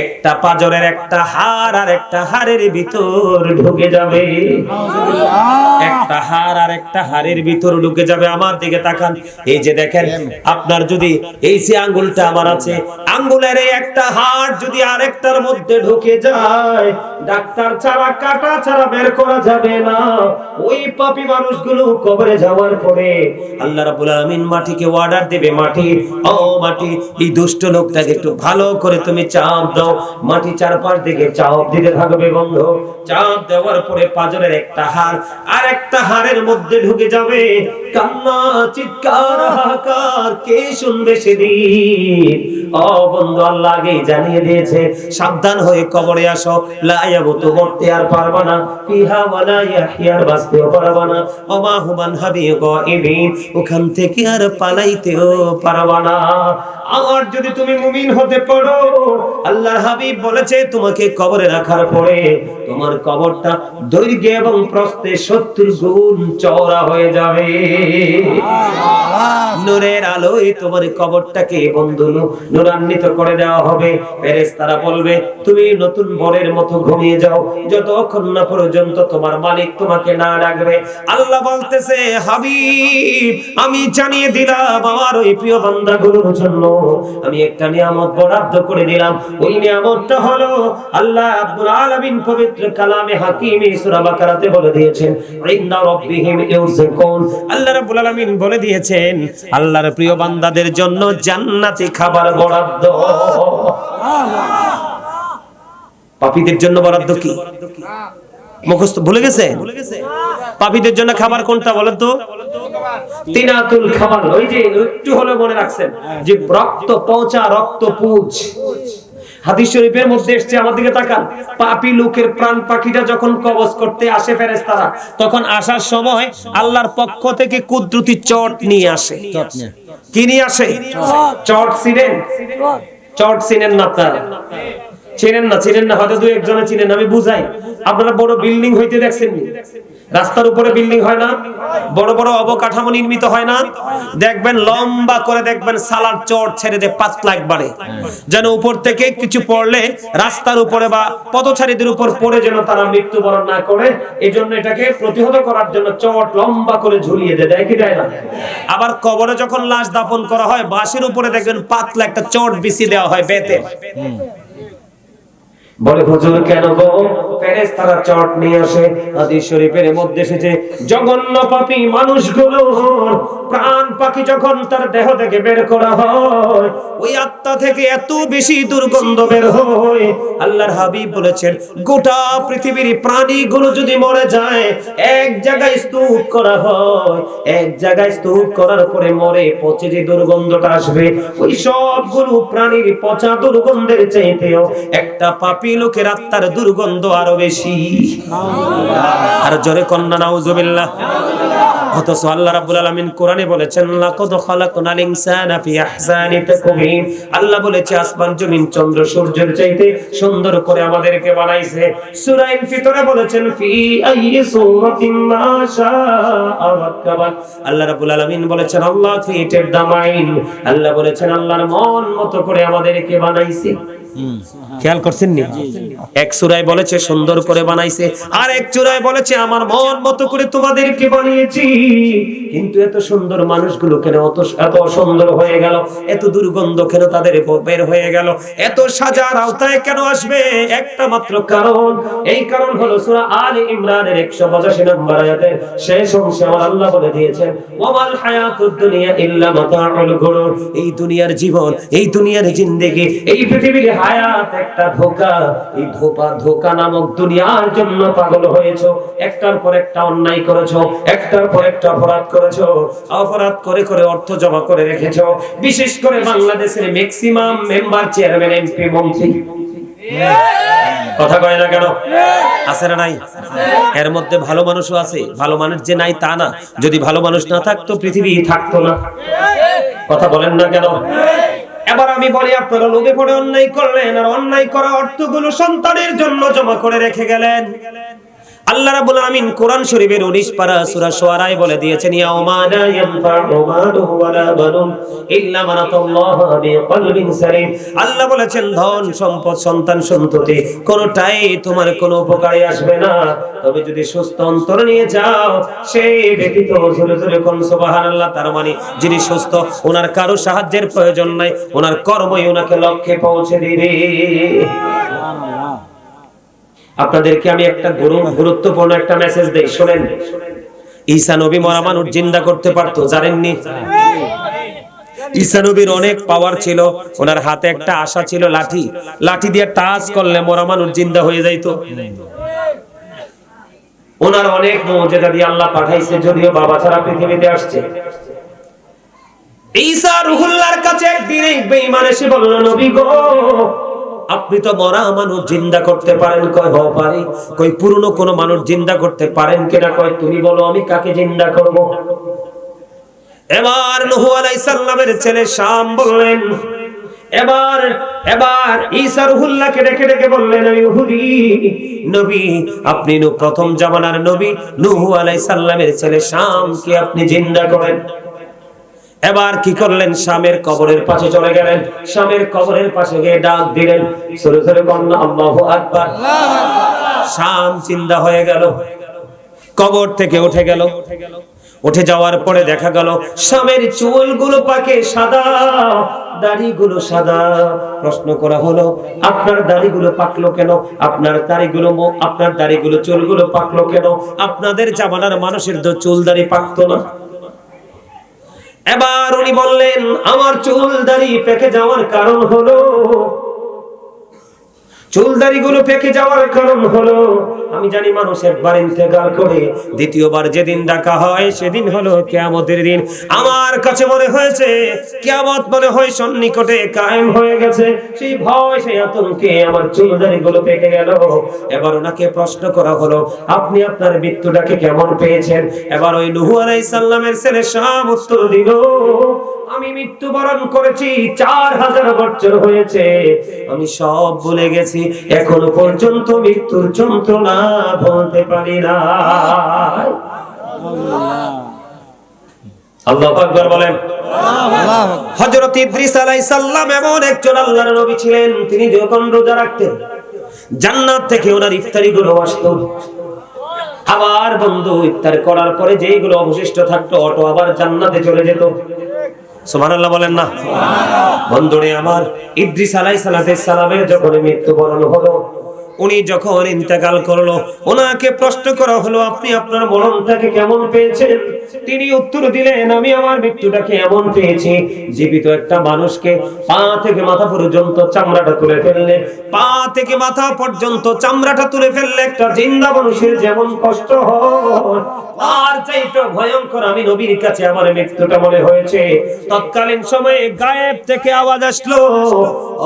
একটা পাজরের একটা হাড় আর একটা হাড়ের ভিতর ঢুকে যাবে, একটা হাড় আর একটা হাড়ের ভিতর ঢুকে যাবে। আমার দিকে তাকান, এই যে দেখেন আপনার যদি এই যে আঙ্গুলটা আমার আছে, আঙ্গুলের এই একটা হাড় যদি আরেকটার মধ্যে ঢুকে যায়, ডাক্তার ছাড়া কাটা ছাড়া বের করা যাবে না। ওই পাপী মানুষগুলো কবরে যাওয়ার পরে আল্লাহ রাব্বুল আলামিন মাটিকে অর্ডার দেবে, মাটি ও মাটি এই দুষ্ট লোকটাকে একটু ভালো করে তুমি চাপ দাও। মাটি চারপাশ দিকে চাপ দিতে থাকবে বন্ধু। চাপ দেওয়ার পরে পাজরের একটা হাড় আর একটা হাড়ের মধ্যে ঢুকে যাবে। কান্না চিৎকার হাহাকার কে শুনবে সেদিন? ও বন্ধু, আল্লাহ আগেই জানিয়ে দিয়েছে, সাবধান হয়ে কবরে আসো। লা ইয়ামুতু, মরতে আর পারবা না, ফিহা ওয়ালা ইয়াহইয়া, বাঁচতেও পারবা না, ওমা হুমান হাবি গায়বিন, ওখান থেকে আর পালাইতেও পারবা না। আর যদি তুমি মুমিন হতে পারো, আল্লাহর হাবিব বলেছে তোমাকে কবরে রাখার পরে তোমার কবরটা দৈর্ঘ্যে এবং প্রস্থে 70 গুণ চওড়া হয়ে যাবে। নূরের আলোয় তোমার কবরটাকে বন্ধু নূরান্বিত করে দেওয়া হবে। ফেরেশতারা বলবে তুমি নতুন বরের মতো ঘুমিয়ে যাও, যতক্ষণ না পর্যন্ত তোমার মালিক তোমাকে না ডাকবে। আল্লাহ বলতেছে, হাবিব আমি জানিয়ে দিলাম আমার ওই প্রিয় বান্দাগুলোর জন্য আমি একটা নিয়ামত বরাদ্দ করে দিলাম। ওই নিয়ামতটা হলো আল্লাহ রাব্বুল আলামিন পবিত্র কালামে হাকিমে সূরা বাকারাতে বলে দিয়েছেন, ইন্না রাব্বিহিম ইউরযাকুন। আল্লাহ রাব্বুল আলামিন বলে দিয়েছেন আল্লাহর প্রিয় বান্দাদের জন্য জান্নাতি খাবার বরাদ্দ। পাপীদের জন্য বরাদ্দ কি মুখস্থ ভুলে গেছে? পাপীদের জন্য খাবার কোনটা বলেন তো? তিনাতুল খাবার। ওই যে একটু হলে মনে রাখছেন যে রক্ত পচা, রক্ত পুঁজ। হাদিস শরীফের মধ্যে এসেছে, আমার দিকে তাকান, পাপী লোকের প্রাণ পাখিটা যখন কবজ করতে আসে ফেরেশতারা, তখন আসার সময় আল্লাহর পক্ষ থেকে কুদরতি চট নিয়ে আসে। কি নিয়ে আসে? চট। চিনেন? চট চিনেন না আপনারা? চিনেন না? চিনেন না হয়তো দুই একজনে চিনেন, আমি বুঝাই। আপনারা বড় বিল্ডিং হইতে দেখছেন, রাস্তার উপরে বিল্ডিং হয় না, বড় বড় অবকাঠামো নির্মিত হয় না, দেখবেন লম্বা করে দেখবেন সালার চট ছেড়ে দিয়ে পাতলা একবারে, যেন উপর থেকে কিছু পড়লে রাস্তার উপরে বা পথচারীদের উপর পড়ে যেন তারা মৃত্যুবরণ না করে, এই জন্য এটাকে প্রতিহত করার জন্য চট লম্বা করে ঝুলিয়ে দেয় কি দেয় না? আবার কবরে যখন লাশ দাফন করা হয়, বাঁশের উপরে দেখবেন পাতলা একটা চট বিছিয়ে দেওয়া হয় বেতের। বলে হুজুর কেন গো? ফেরেশতারা চট নিয়ে আসে। হাদিস শরীফের মধ্যে এসেছে জঘন্য পাপী মানুষগুলো প্রাণ পাখি যখন তার দেহ থেকে বের করা হয়, ওই আত্মা থেকে এত বেশি দুর্গন্ধ বের হয়। আল্লাহর হাবিব বলেছেন গোটা পৃথিবীর প্রাণীগুলো যদি মরে যায়, এক জায়গায় স্তূপ করা হয়, এক জায়গায় স্তূপ করার পরে মরে পচে যে দুর্গন্ধটা আসবে, ওই সবগুলো প্রাণীর পচা দুর্গন্ধের চাইতেও একটা পাপী লোকের আত্মার দুর্গন্ধ আরো বেশি। আর জোরে কন্যা নাউযুবিল্লাহ। অথচ আল্লাহ রাব্বুল আলামিন কোরআনে বলেছেন লাকাদ খালাকনাল ইনসানা ফি আহসানি তাকওয়িম। আল্লাহ বলেছে আসমান জমিন চন্দ্র সূর্যের চাইতে সুন্দর করে আমাদেরকে বানাইছে। সূরা ইনফিতরে বলেছেন ফি আইয়ি সূরাতিন মা শাআ রাক্কাবা। আল্লাহ রাব্বুল আলামিন বলেছেন আল্লাহ ক্রিয়েটেড দ্য মাইন্ড। আল্লাহ বলেছেন আল্লাহর মন মতো করে আমাদেরকে বানাইছে। খেয়াল করছেন নি? এক সূরায় বলেছে সুন্দর করে বানাইছে, আর এক সূরায় বলেছে আমার মন মতো করে তোমাদেরকে বানিয়েছি। কিন্তু এত সুন্দর মানুষগুলো কেন এত অসুন্দর হয়ে গেল? এত দুর্গন্ধ কেন তাদের বের হয়ে গেল? এত সাজার আওতায় কেন আসবে? একটা মাত্র কারণ। এই কারণ হলো সূরা আলে ইমরানের 185 নম্বর আয়াতের শেষ অংশে আমার আল্লাহ বলে দিয়েছেন ওয়ামাল হায়াতুদ দুনিয়া ইল্লা মাতাউল গুরুর। এই দুনিয়ার জীবন, এই দুনিয়ার জিন্দেগি, এই পৃথিবীর হায়াত একটা ধোঁকা। এই ধোঁকা নামক দুনিয়ার জন্য পাগল হয়েছো, একটার পর একটা অন্যায় করেছো, একটার পর একটা অপরাধ করেছো, অপরাধ করে করে অর্থ জমা করে রেখেছো। বিশেষ করে বাংলাদেশের ম্যাক্সিমাম মেম্বার, চেয়ারম্যান, এমপি, মন্ত্রী, কথা কয় না কেন? আছে না নাই? এর মধ্যে ভালো মানুষও আছে। ভালো মানুষ যে নাই তা না। যদি ভালো মানুষ না থাকতো পৃথিবী থাকতো না। কথা বলেন না কেন? এবার আমি বলি, আপনারা লোভে পড়ে অন্যায় করলেন, আর অন্যায় করা অর্থগুলো সন্তানের জন্য জমা করে রেখে গেলেন। আল্লাহ রাব্বুল আমিন কোরআন শরীফের 19 পারা সূরা শুআরায় বলে দিয়েছেন, ইয়াউমা লা ইয়ানফা'ু মালুহু ওয়ালা বানুন ইল্লা মান আতাল্লাহা বিকলবিন সালিম। আল্লাহ বলেছেন, ধন সম্পদ, সন্তান সন্ততি কোনটাই তোমার কোনো উপকারে আসবে না, তবে যদি সুস্থ অন্তর নিয়ে যাও, সেই ব্যতীত। জোরে জোরে কোন সুবহানাল্লাহ। তার মানে যিনি সুস্থ, ওনার কারো সাহায্যের প্রয়োজন নাই, ওনার কর্মই ওনাকে লক্ষ্যে পৌঁছে দিবে। আপনাদেরকে আমি একটা গুরুত্বপূর্ণ একটা মেসেজ দেই, শুনেন। ঈসা নবী মরা মানুষ জিন্দা করতে পারতো, জানেননি? ঈসা নবীর অনেক পাওয়ার ছিল। ওনার হাতে একটা আশা ছিল, লাঠি। লাঠি দিয়ে টাচ করলে মরা মানুষ জিন্দা হয়ে যাইতো। ওনার অনেক মুজিজা দিয়ে আল্লাহ পাঠাইছে, যদিও বাবা ছাড়া পৃথিবীতে আসছে। ঈসা রুহুল্লাহর কাছে একদিন এক বেঈমান এসে বলল, নবী গো, আপনি তো মরা মানুষ জিন্দা করতে পারেন। কয় হ্যাঁ পারি। কই পুরনো কোন মানুষ জিন্দা করতে পারেন কিনা? কয় তুমি বলো, আমি কাকে জিন্দা করব? এবার নূহ আলাইহিস সালামের ছেলে শাম বললেন, এবার ঈসা রুহুল্লাহকে ডেকে বললেন, ইহুদি নবী, আপনি প্রথম জামানার নবী নূহ আলাইহিস সালামের ছেলে শামকে আপনি জিন্দা করেন। এবার কি করলেন? শামের কবরের পাশে চলে গেলেন। শামের কবরের পাশে গিয়ে ডাক দিলেন, সরে সরে বললেন, আল্লাহু আকবার। শাম জিন্দা হয়ে গেল, কবর থেকে উঠে গেল। উঠে যাওয়ার পরে দেখা গেল শামের চুলগুলো পাকে সাদা, দাড়িগুলো সাদা। প্রশ্ন করা হলো, আপনার দাড়িগুলো পাকলো কেন? আপনার দাড়িগুলো চুলগুলো পাকলো কেন? আপনাদের জামানার মানুষের তো চুল দাড়ি পাকতো না। এবার উনি বললেন, আমার চুল দাড়ি পেকে যাওয়ার কারণ হলো, চুলদারিগুলো পেকে যাওয়ার কারণ হলো, আমি জানি মানুষ একবার ইন্তেকাল করে দ্বিতীয়বার যেদিন ডাকা হয় সেদিন হলো কিয়ামতের দিন। আমার কাছে মনে হয়েছে কিয়ামত মনে হয় সন্নিকটে কায়েম হয়ে গেছে। সেই ভয়, সেই আতঙ্কে আমার চুলদারিগুলো পেকে গেল। এবার ওনাকে প্রশ্ন করা হলো, আপনি আপনার মৃত্যুটাকে কেমন পেয়েছেন? এবার ওই নূহ আলাইহিস সালামের ছেলে শাম উত্তর দিল, আমি মৃত্যুবরণ করেছি 4000 বছর হয়েছে, আমি সব ভুলে গেছি, এখনো পর্যন্ত মৃত্যুর যন্ত্রণা বলতে পারি না। আল্লাহু আকবার বলেন। হযরত ইদ্রিস আলাইহিস সালাম এমন একজন আল্লাহর নবী ছিলেন, তিনি যখন রোজা রাখতেন জান্নাত থেকে ওনার ইফতারি গুলো আসতো। আবার বন্ধু ইফতার করার পরে যেগুলো অবশিষ্ট থাকতো, অটো আবার জান্নাতে চলে যেত। সুবহানাল্লাহ বলেন না? বন্ধুরে আমার, ইদ্রিস আলাইহিস সালামের যখন মৃত্যুবরণ হলো, উনি যখন ইন্তেকাল করলো, ওনাকে প্রশ্ন করা হলো, আপনি আপনার মরণটাকে কেমন পেয়েছেন? তিনি উত্তর দিলেন, আমি আমার মৃত্যুটাকে এমন পেয়েছি, জীবিত একটা মানুষকে পা থেকে মাথা পর্যন্ত চামড়াটা তুলে ফেললে, পা থেকে মাথা পর্যন্ত চামড়াটা তুলে ফেললে একটা জিন্দা মানুষের যেমন কষ্ট হয়, আর চাইতে ভয়ঙ্কর আমি নবীর কাছে আমার মৃত্যুটা মনে হয়েছে। তৎকালীন সময়ে গায়েব থেকে আওয়াজ আসলো,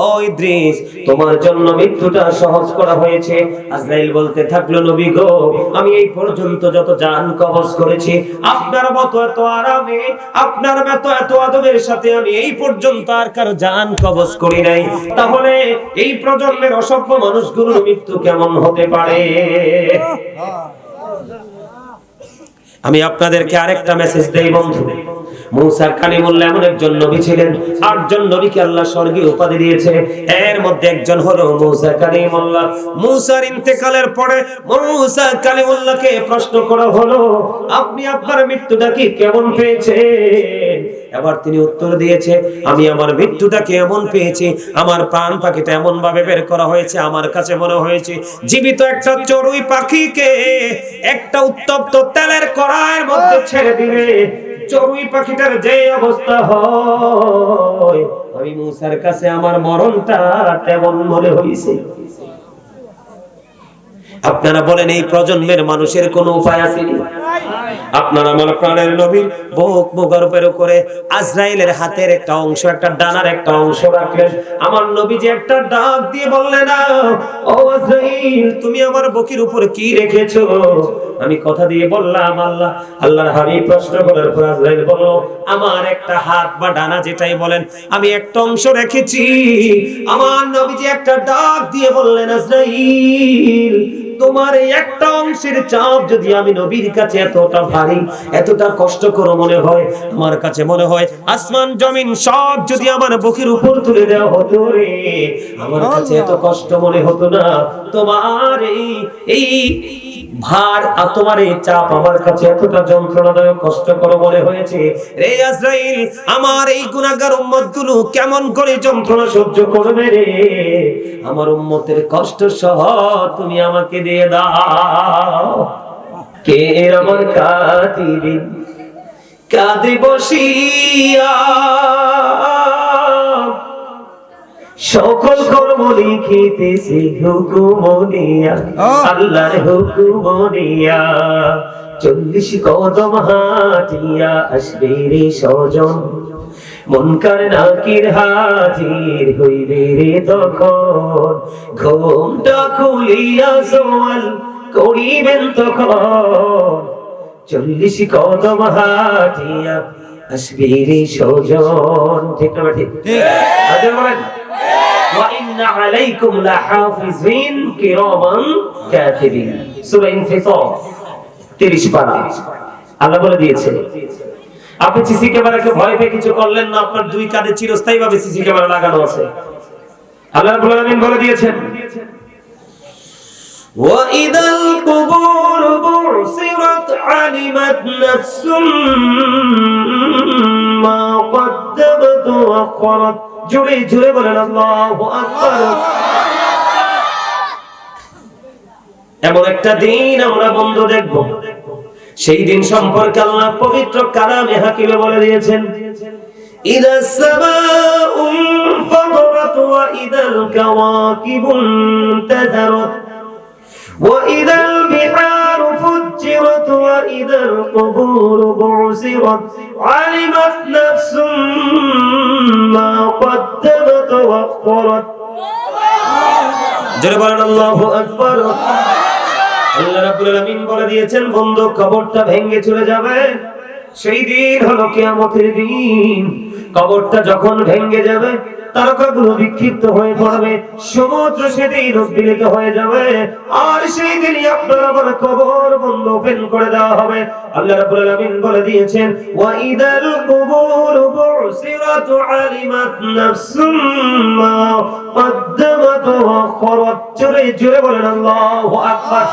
ও ইদ্রিস, তোমার জন্য মৃত্যুটা সহজ করা হয়েছে। আজরাইল বলতে থাকলো, নবী গো, আমি এই পর্যন্ত যত জান কবজ করেছি, আপনার মতো এত আরামে, আপনার মতো এত আদবের সাথে আমি এই পর্যন্ত আর কারো জান কবজ করি নাই। তাহলে এই প্রজন্মের অসভ্য মানুষগুলোর মৃত্যু কেমন হতে পারে? আমি আপনাদেরকে আরেকটা মেসেজ দেই বন্ধু। মুসা কালিমুল্লাহ এমন একজন নবী ছিলেন, 8 জন নবীকে আল্লাহ স্বর্গীয় উপাধি দিয়েছে, এর মধ্যে একজন হলো মুসা কালিমুল্লাহ। মুসার ইন্তেকালের পরে মুসা কালিমুল্লাহকে প্রশ্ন করা হলো, আপনি আপনার মৃত্যুটা কি কেমন পেয়েছেন? এবার তিনি উত্তর দিয়েছে, আমি আমার মৃত্যুটাকে এমন পেয়েছি, আমার প্রাণ পাখিটা এমন ভাবে বের করা হয়েছে, আমার কাছে মনে হয়েছে জীবিত একটা চড়ুই পাখিকে একটা উত্তপ্ত তেলের কড়াইয়ের মধ্যে ছেড়ে দিলে চড়ুই পাখিটার যে অবস্থা হয়, আমি মূসার কাছে আমার মরণটা তেমন মনে হইছে। আপনারা বলেন এই প্রজন্মের মানুষের কোন উপায় আছে? আপনারা আমার প্রাণের নবীর বুক মুবারকের উপরে আজরাইলের হাতের একটা অংশ, একটা ডানার একটা অংশ রাখলেন। আমার নবীজি একটা ডাক দিয়ে বললেন, ও আজরাইল, তুমি আমার বুকের উপর কি রেখেছো? আমি কথা দিয়ে বললাম আল্লাহ। আল্লাহর হাবিব প্রশ্ন করার পর আজরাইল বলল, আমার একটা হাত বা ডানা যেটাই বলেন, আমি একটা অংশ রেখেছি। আমার নবীজি একটা ডাক দিয়ে বললেন, আজরাইল, তোমার এই একটা অংশের চাপ যদি আমি নবীর কাছে এতটা ভারী, এতটা কষ্টকর মনে হয়, আমার কাছে মনে হয় আসমান জমিন সব যদি আমার বুকের উপর তুলে দেওয়া হতো রে, আমার কাছে এত কষ্ট মনে হতো না। তোমার এই ভার আর তোমার এই চাপ আমার কাছে এতটা যন্ত্রণাদায়ক কষ্টকর মনে হয়েছে রে আজরাইল, আমার এই গুনাহগার উম্মতগুলো কেমন করে যন্ত্রণা সহ্য করবে রে? আমার উম্মতের কষ্ট সহ তুমি আমাকে দিয়ে দাও। কে আমার কাঁদিবে কাঁদে বসিয়া, সকল কর্ম লিখিতেছি হুকুমনিয়া, আল্লাহর হুকুমনিয়া। 40 কদম হাঁটিয়া আসবে রে স্বজন, মুনকার নাকির হাজির হইবে রে তখন। ঘুমটা খুলিয়া সওয়াল করিবেন তখন, 40 কদম হাঁটিয়া আসবে রে স্বজন। ঠিক না ঠিক? বলেন, ওয়া ইন্না আলাইকুম লাহাফিজিন কিরামান কাতিবিন। সূরা ইনফিতার 30 পারা আল্লাহ বলে দিয়েছে। আপনি সিসি ক্যামেরাকে ভয় পেয়ে কিছু করলেন না, আপনার দুই কাঁধে চিরস্থায়ীভাবে সিসি ক্যামেরা লাগানো আছে। আল্লাহ রাব্বুল আলামিন বলে দিয়েছেন, ওয়া ইদাল কুবুর বুসিরাত আলিমাত নাফসুম মা কদ্দামাত ওয়া আখরাত। জোরে জোরে বলেন আল্লাহু আকবার। এমন একটা দিন আমরা বন্ধু দেখব, সেই দিন সম্পর্কে আল্লাহ পবিত্র কালামে হাকিমে বলে দিয়েছেন, ইদাস সামাউ ফাতারাত ওয়া ইদাল কাওয়াকিবুন তাযারাত ওয়া ইদাল বিহারু ফুজ্জিরাত ওয়া ইদাল কুবুরু বুসিরাত আলিমাত নাফসুম মা কদ্দামাত ওয়া আখরাত। জোরে বলেন আল্লাহু আকবার। আল্লাহ রাব্বুল আলামিন বলে দিয়েছেন, বন্ধু কবরটা ভেঙে চলে যাবে, সেই দিন হলো কিয়ামতের দিন। কবরটা যখন ভেঙে যাবে, তারকাগুলো বিক্ষিপ্ত হয়ে পড়বে, সমুদ্র সেদিন উদ্বেলিত হয়ে যাবে, আর সেই দিনই আপনার আমার কবর বন্ধ ওপেন করে দেওয়া হবে। আল্লাহ রাব্বুল আলামিন বলে দিয়েছেন, ওয়া ইদাল কুবুর বুসিরাত আলিমাত নাফসুম মা কদ্দামাত ওয়া আখরাত। জোরে জোরে বলেন আল্লাহু আকবার।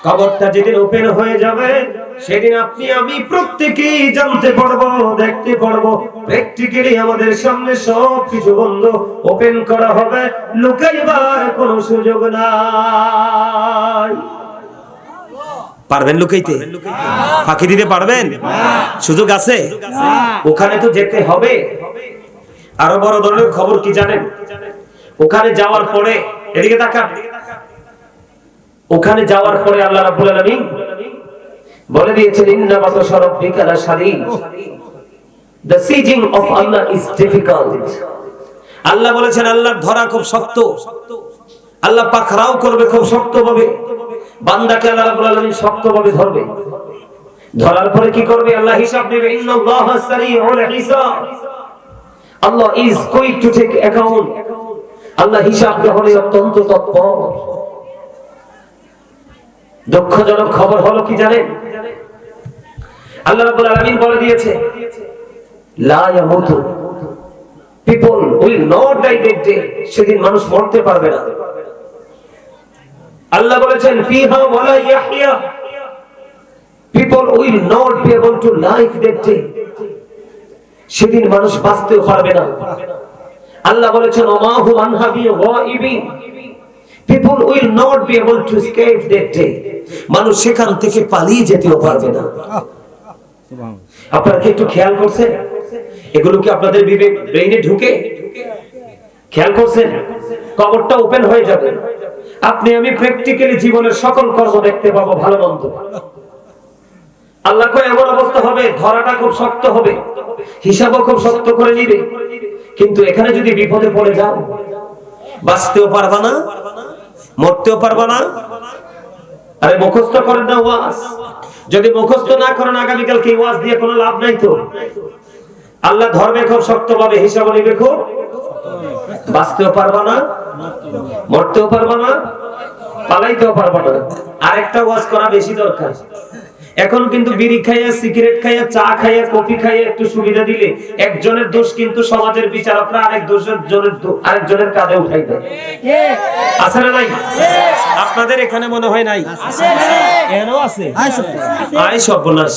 কবরটা যেদিন ওপেন হয়ে যাবে, সেদিন আপনি আমি প্রত্যেকেই জানতে পারবো, দেখতে পারবো, প্র্যাকটিক্যালি আমাদের সামনে সবকিছু বন্ধ ওপেন করা হবে, লুকাইবার কোনো সুযোগ নাই। পারবেন লুকাইতে? ফাঁকি দিতে পারবেন? সুযোগ আছে? ওখানে তো যেতে হবে। আরো বড় ধরনের খবর কি জানেন? ওখানে যাওয়ার পরে, এদিকে তাকান, ওখানে যাওয়ার পরে আল্লাহ রাব্বুল আলামিন বলে দিয়েছেন, ইন্না বাতাশা রাব্বিকা লাশাদীদ। The sieging of Allah is difficult. আল্লাহ বলেছেন, আল্লাহর ধরা খুব শক্ত, আল্লাহ পাকড়াও করবে খুব শক্তভাবে। বান্দাকে আল্লাহ রাব্বুল আলামিন শক্তভাবে ধরবে। ধরার পরে কি করবে? আল্লাহ হিসাব নেবে। ইন্নাল্লাহা সারিউল হিসাব। Allah is going to take account. আল্লাহ হিসাব গ্রহণে অত্যন্ত তৎপর। দুঃখজনক খবর হলো কি জানেন? আল্লাহ রাব্বুল আলামিন বলে দিয়েছে, লা ইয়ামুতু, people will not die that day। সেদিন মানুষ মরতে পারবে না। আল্লাহ বলেছেন, ফিহা ওয়ালা ইয়াহইয়া, people will not be able to live that day। সেদিন মানুষ বাঁচতেও পারবে না। আল্লাহ বলেছেন, ওমা হুম আনহা বিগাইবিন, people will not be able to escape that day। মানুষ সেখান থেকে পালিয়ে যেতেও পারবে না। আপনারা কি একটু খেয়াল করছেন? এগুলো কি আপনাদের বিবেক ব্রেইনে ঢুকে? খেয়াল করছেন? কবরটা ওপেন হয়ে যাবে, আপনি আমি প্র্যাকটিক্যালি জীবনের সকল কর্ম দেখতে পাবো, ভালো মন্দ। আল্লাহ কয় এমন অবস্থা হবে, ধরাটা খুব শক্ত হবে, হিসাবও খুব শক্ত করে নিবে। কিন্তু এখানে যদি বিপদে পড়ে যাও, বাঁচতেও পারবা না, মরতেও পারবা না। আরে মুখস্থ করেন না ওয়াজ, যদি মুখস্থ না করেন আগামীকাল কি ওয়াজ দিয়ে কোনো লাভ নাই তো। আল্লাহ ধর্মে খুব শক্ত ভাবে হিসাব নিবে, খুব বাঁচতেও পারবা না, মরতেও পারবা না, পালাইতেও পারবা না। আরেকটা ওয়াজ করা বেশি দরকার। এখন কিন্তু বিড়ি খাইয়া, সিগারেট খাইয়া, চা খাইয়া, কফি খাইয়া একটু সুবিধা দিলে একজনের দোষ কিন্তু সমাজের বিচারকরা আরেকজনের কাঁধে উঠাই দেয়। আছে না নাই? আপনাদের এখানে মনে হয় নাই? এখানেও আছে। আয় সর্বনাশ,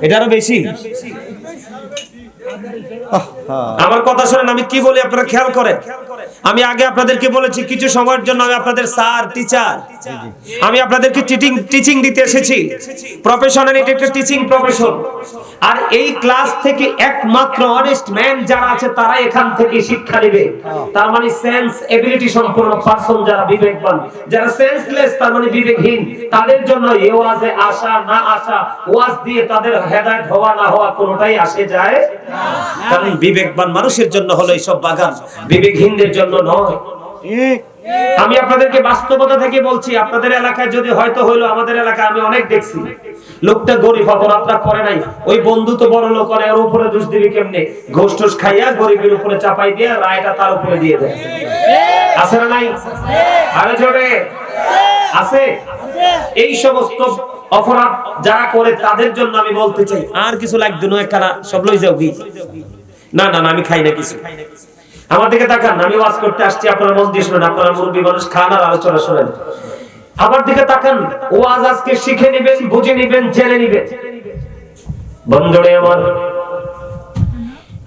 এটা আরো বেশি। আমার কথা শুনেন, আমি কি বলি আপনারা খেয়াল করেন। আমি আগে আপনাদেরকে বলেছি কিছু সময়ের জন্য আমি আপনাদের স্যার, টিচার, আমি আপনাদেরকে টিচিং দিতে এসেছি। প্রফেশনাল, এটা একটা টিচিং প্রফেশন। আর এই ক্লাস থেকে একমাত্র অনেস্ট ম্যান যারা আছে তারা এখান থেকে শিক্ষা নেবে। তার মানে সেন্স এবিলিটি সম্পূর্ণ পারসন যারা বিবেকবান, যারা সেন্সলেস তার মানে বিবেকহীন, তাদের জন্য এই ওয়াজে আসা না আসা, ওয়াজ দিয়ে তাদের হেদায়েত হওয়া না হওয়া কোনোটাই আসে যায় না। কারণ বিবেকবান মানুষের জন্য হলো এইসব বাগান, বিবেকহীনদের জন্য নয়। আমি আপনাদেরকে বাস্তবতা থেকে বলছি, আপনাদের এলাকায় যদি হয়তো হইলো, আমাদের এলাকায় আমি অনেক দেখছি, লোকটা গরিব, অপরাধটা করে নাই, ওই বন্ধু তো বড় লোক, করে ওর উপরে দোষ দিবি কেমনে? ঘোষ টোষ খাইয়া গরিবের উপরে চাপাই দিয়ে রায়টা তার উপরে দিয়ে দেয়। আছে না নাই? আরে জোরে আছে। এই সমস্ত অপরাধ যারা করে তাদের জন্য আমি বলতে চাই, আর কিছু লাগবে না, একখানা সব লই যাও কি? না না না, আমি খাই না কিছু। আমার দিকে তাকান, আমি ওয়াজ করতে আসছি, আপনারা মন দিয়ে শুনেন, আপনারা মুরব্বী মানুষ, খান আর আলোচনা শুনেন। আমার দিকে তাকান, ওয়াজ আজকে শিখে নিবেন, বুঝে নিবেন, জেনে নিবেন। বন্ধুরে আমার,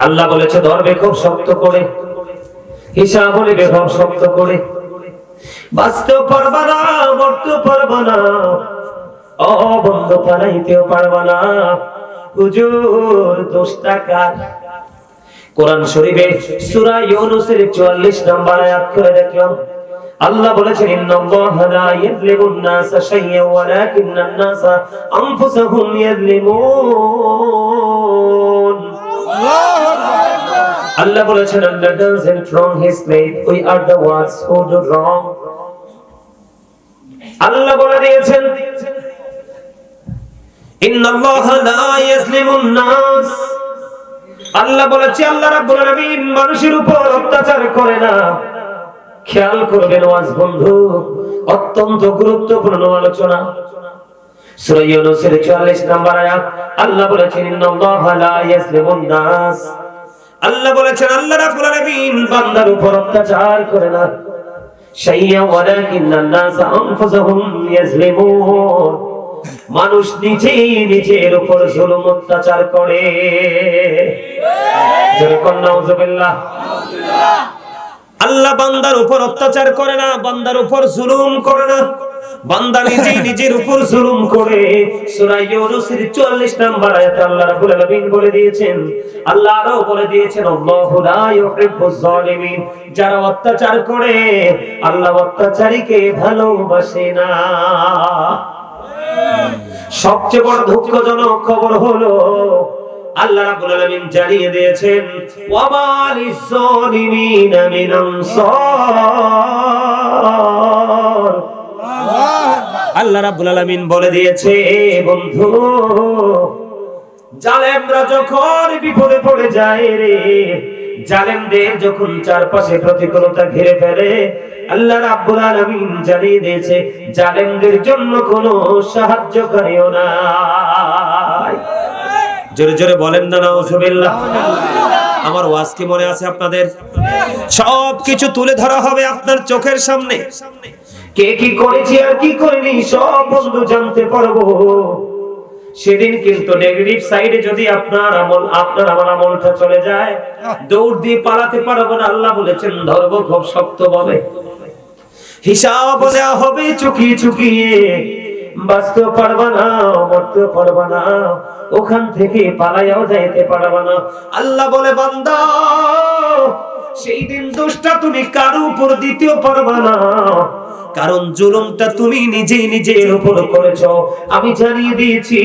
আল্লাহ বলেছে ধরবে খুব শক্ত করে, হিসাব নিবে খুব শক্ত করে, বাঁচতেও পারবা না, মরতেও পারবা না, ও বন্ধু পালাইতেও পারবা না। হুজুর দোষটা কার? কোরআন শরীফে সূরা ইউনূসের 44 নম্বর আয়াত করে দেখলাম, আল্লাহ বলেছেন ইন্নাল্লাহা লা ইয়াযলিমুন নাসা শাইয়্যান ওয়ালাকিন্নান নাসা আনফুসাহুম ইয়াযলিমুন। আল্লাহ বলেছেন Allah doesn't wrong his slave, we are the ones who do wrong। আল্লাহ বলে দিয়েছেন ইন্নাল্লাহা লা ইয়াযলিমুন নাস, আল্লাহ বলেছে আল্লাহ রাব্বুল আলামিন মানুষের উপর অত্যাচার করে না। খেয়াল করবেন ওয়াজ বন্ধু, অত্যন্ত গুরুত্বপূর্ণ আলোচনা। সূরা ইউনূসের 44 নম্বর আয়াত, আল্লাহ বলেছেন ইন্নাল্লাহা লা ইয়াযলিমুন নাস, আল্লাহ বলেছেন আল্লাহ রাব্বুল আলামিন বান্দার উপর অত্যাচার করে না। শাইয়্যা ওয়ালাকিন্নান নাস আনফুসাহুম ইয়াযলিমুন, মানুষ নিজেই নিজের উপর জুলুম অত্যাচার করে। আল্লাহ বান্দার উপর অত্যাচার করে না, বান্দার উপর জুলুম করে না, বান্দা নিজেই নিজের উপর জুলুম করে। সূরা ইউনূসের 44 নম্বর আয়াতে আল্লাহ রাব্বুল আলামিন বলে দিয়েছেন, আল্লাহ আরো বলে দিয়েছেন আল্লাহু লা ইউহিব্বুজ জালিমিন, যারা অত্যাচার করে আল্লাহ অত্যাচারীকে ভালোবাসে না। সবচেয়ে বড় দুঃখজনক খবর হলো আল্লাহ রাব্বুল আলামিন জানিয়ে দিয়েছেন ওয়া মালিজ জালিমিনা মিন আনসার। আল্লাহ রাব্বুল আলামিন বলে দিয়েছে বন্ধু, জালেমরা যখন বিপদে পড়ে যায় রে, জালেমদের যখন চারপাশে প্রতিকূলতা ঘিরে ফেলে, আল্লাহ রাব্বুল আলামিন জানিয়ে দিয়েছে জালেমদের জন্য কোনো সাহায্যকারীও নাই। জোরে জোরে বলেন না নাউজুবিল্লাহ। আমার ওয়াজ কি মনে আছে আপনাদের? সব কিছু তুলে ধরা হবে আপনার চোখের সামনে, কে কি করেছে আর কি করেনি সব বন্ধু জানতে পারবো। সেদিন কিন্তু নেগেটিভ সাইডে যদি আপনার আমার আমলটা চলে যায়, দৌড় দিয়ে পালাতে পারবো না। আল্লাহ বলেছেন ধরবো খুব শক্ত ভাবে, হিসাব দেওয়া হবে চুকিয়ে চুকিয়ে। বাঁচতেও পারবা না, মরতেও পারবা না, ওখান থেকে পালাইয়াও যাইতে পারবা না। আল্লাহ বলে বান্দা, সেই দিন দোষটা তুমি কারো উপর দিতেও পারবা না, কারণ জুলুমটা তুমি নিজেই নিজের উপর করেছো। আমি জানিয়ে দিয়েছি।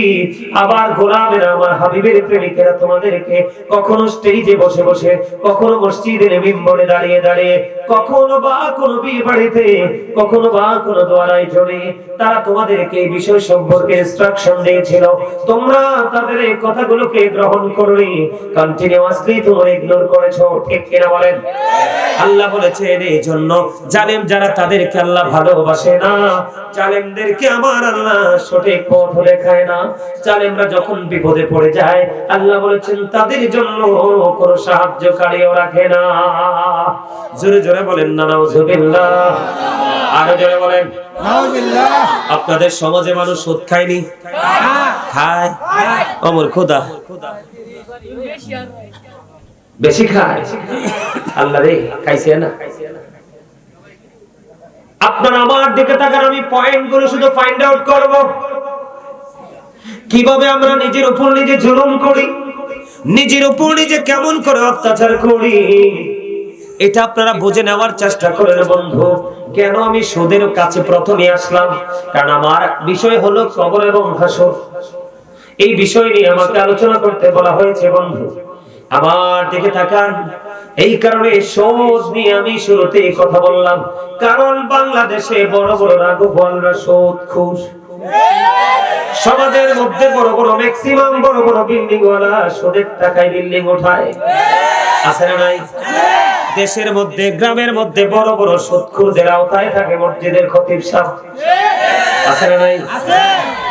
আবার গোলামেরা, আমার হাবিবের প্রেমিকেরা তোমাদেরকে কখনো স্টেজে বসে বসে, কখনো মসজিদের মিম্বরে দাঁড়িয়ে দাঁড়িয়ে, কখনো বা কোনো বিয়ে বাড়িতে, কখনো বা কোনো দোয়ারায় জড়ে তারা তোমাদেরকে এই বিষয় সম্পর্কে ইনস্ট্রাকশন দিয়েছিল। তোমরা তাদের এই কথাগুলোকে গ্রহণ করনি, কন্টিনিউয়াসলি তোমরা ইগনোর করেছো। ঠিক কিনা বলেন? আল্লাহ বলেছেন এই জন্য জালেম যারা, তাদেরকে আল্লাহ ভালোবাসে না, জালেমদেরকে আমার আল্লাহ সঠিক পথ দেখায় না। জালেমরা যখন বিপদে পড়ে যায়, আল্লাহ বলেছেন তাদের জন্য কোনো সাহায্যকারীও রাখে না। জোরে জোরে বলেন না নাউজুবিল্লাহ। আরো জোরে বলেন নাউজুবিল্লাহ। আপনাদের সমাজে মানুষ সুদ খায়নি? খায়। অমর খোদা বেশি খায়। আল্লাহ রে, খাইছে না? আপনারা আমার দিকে তাকান, আমি পয়েন্টগুলো শুধু ফাইন্ড আউট করব। কিভাবে আমরা নিজের উপর নিজে জুলুম করি, নিজের উপর নিজে কেমন করে অত্যাচার করি, এটা আপনারা বুঝে নেওয়ার চেষ্টা করেন বন্ধু। কেন আমি সুদের কাছে প্রথমে আসলাম? কারণ আমার বিষয় হলো কবর এবং হাসর। এই বিষয় নিয়ে আমাকে আলোচনা করতে বলা হয়েছে বন্ধু। আমার দিকে তাকান। এই কারণে সুদ নিয়ে আমি শুরুতে কথা বললাম, কারণ বাংলাদেশে বড় বড় রাঘবলরা সুদখোর। সমাজের মধ্যে বড় বড় ম্যাক্সিমাম বড় বড় বিল্ডিং ওয়ালা সুদের টাকায় বিল্ডিং ওঠায়। আছে না নাই? দেশের মধ্যে, গ্রামের মধ্যে বড় বড় সুদখোরদের আওতায় থাকে মসজিদের খতিব সাহেব। আছে না নাই?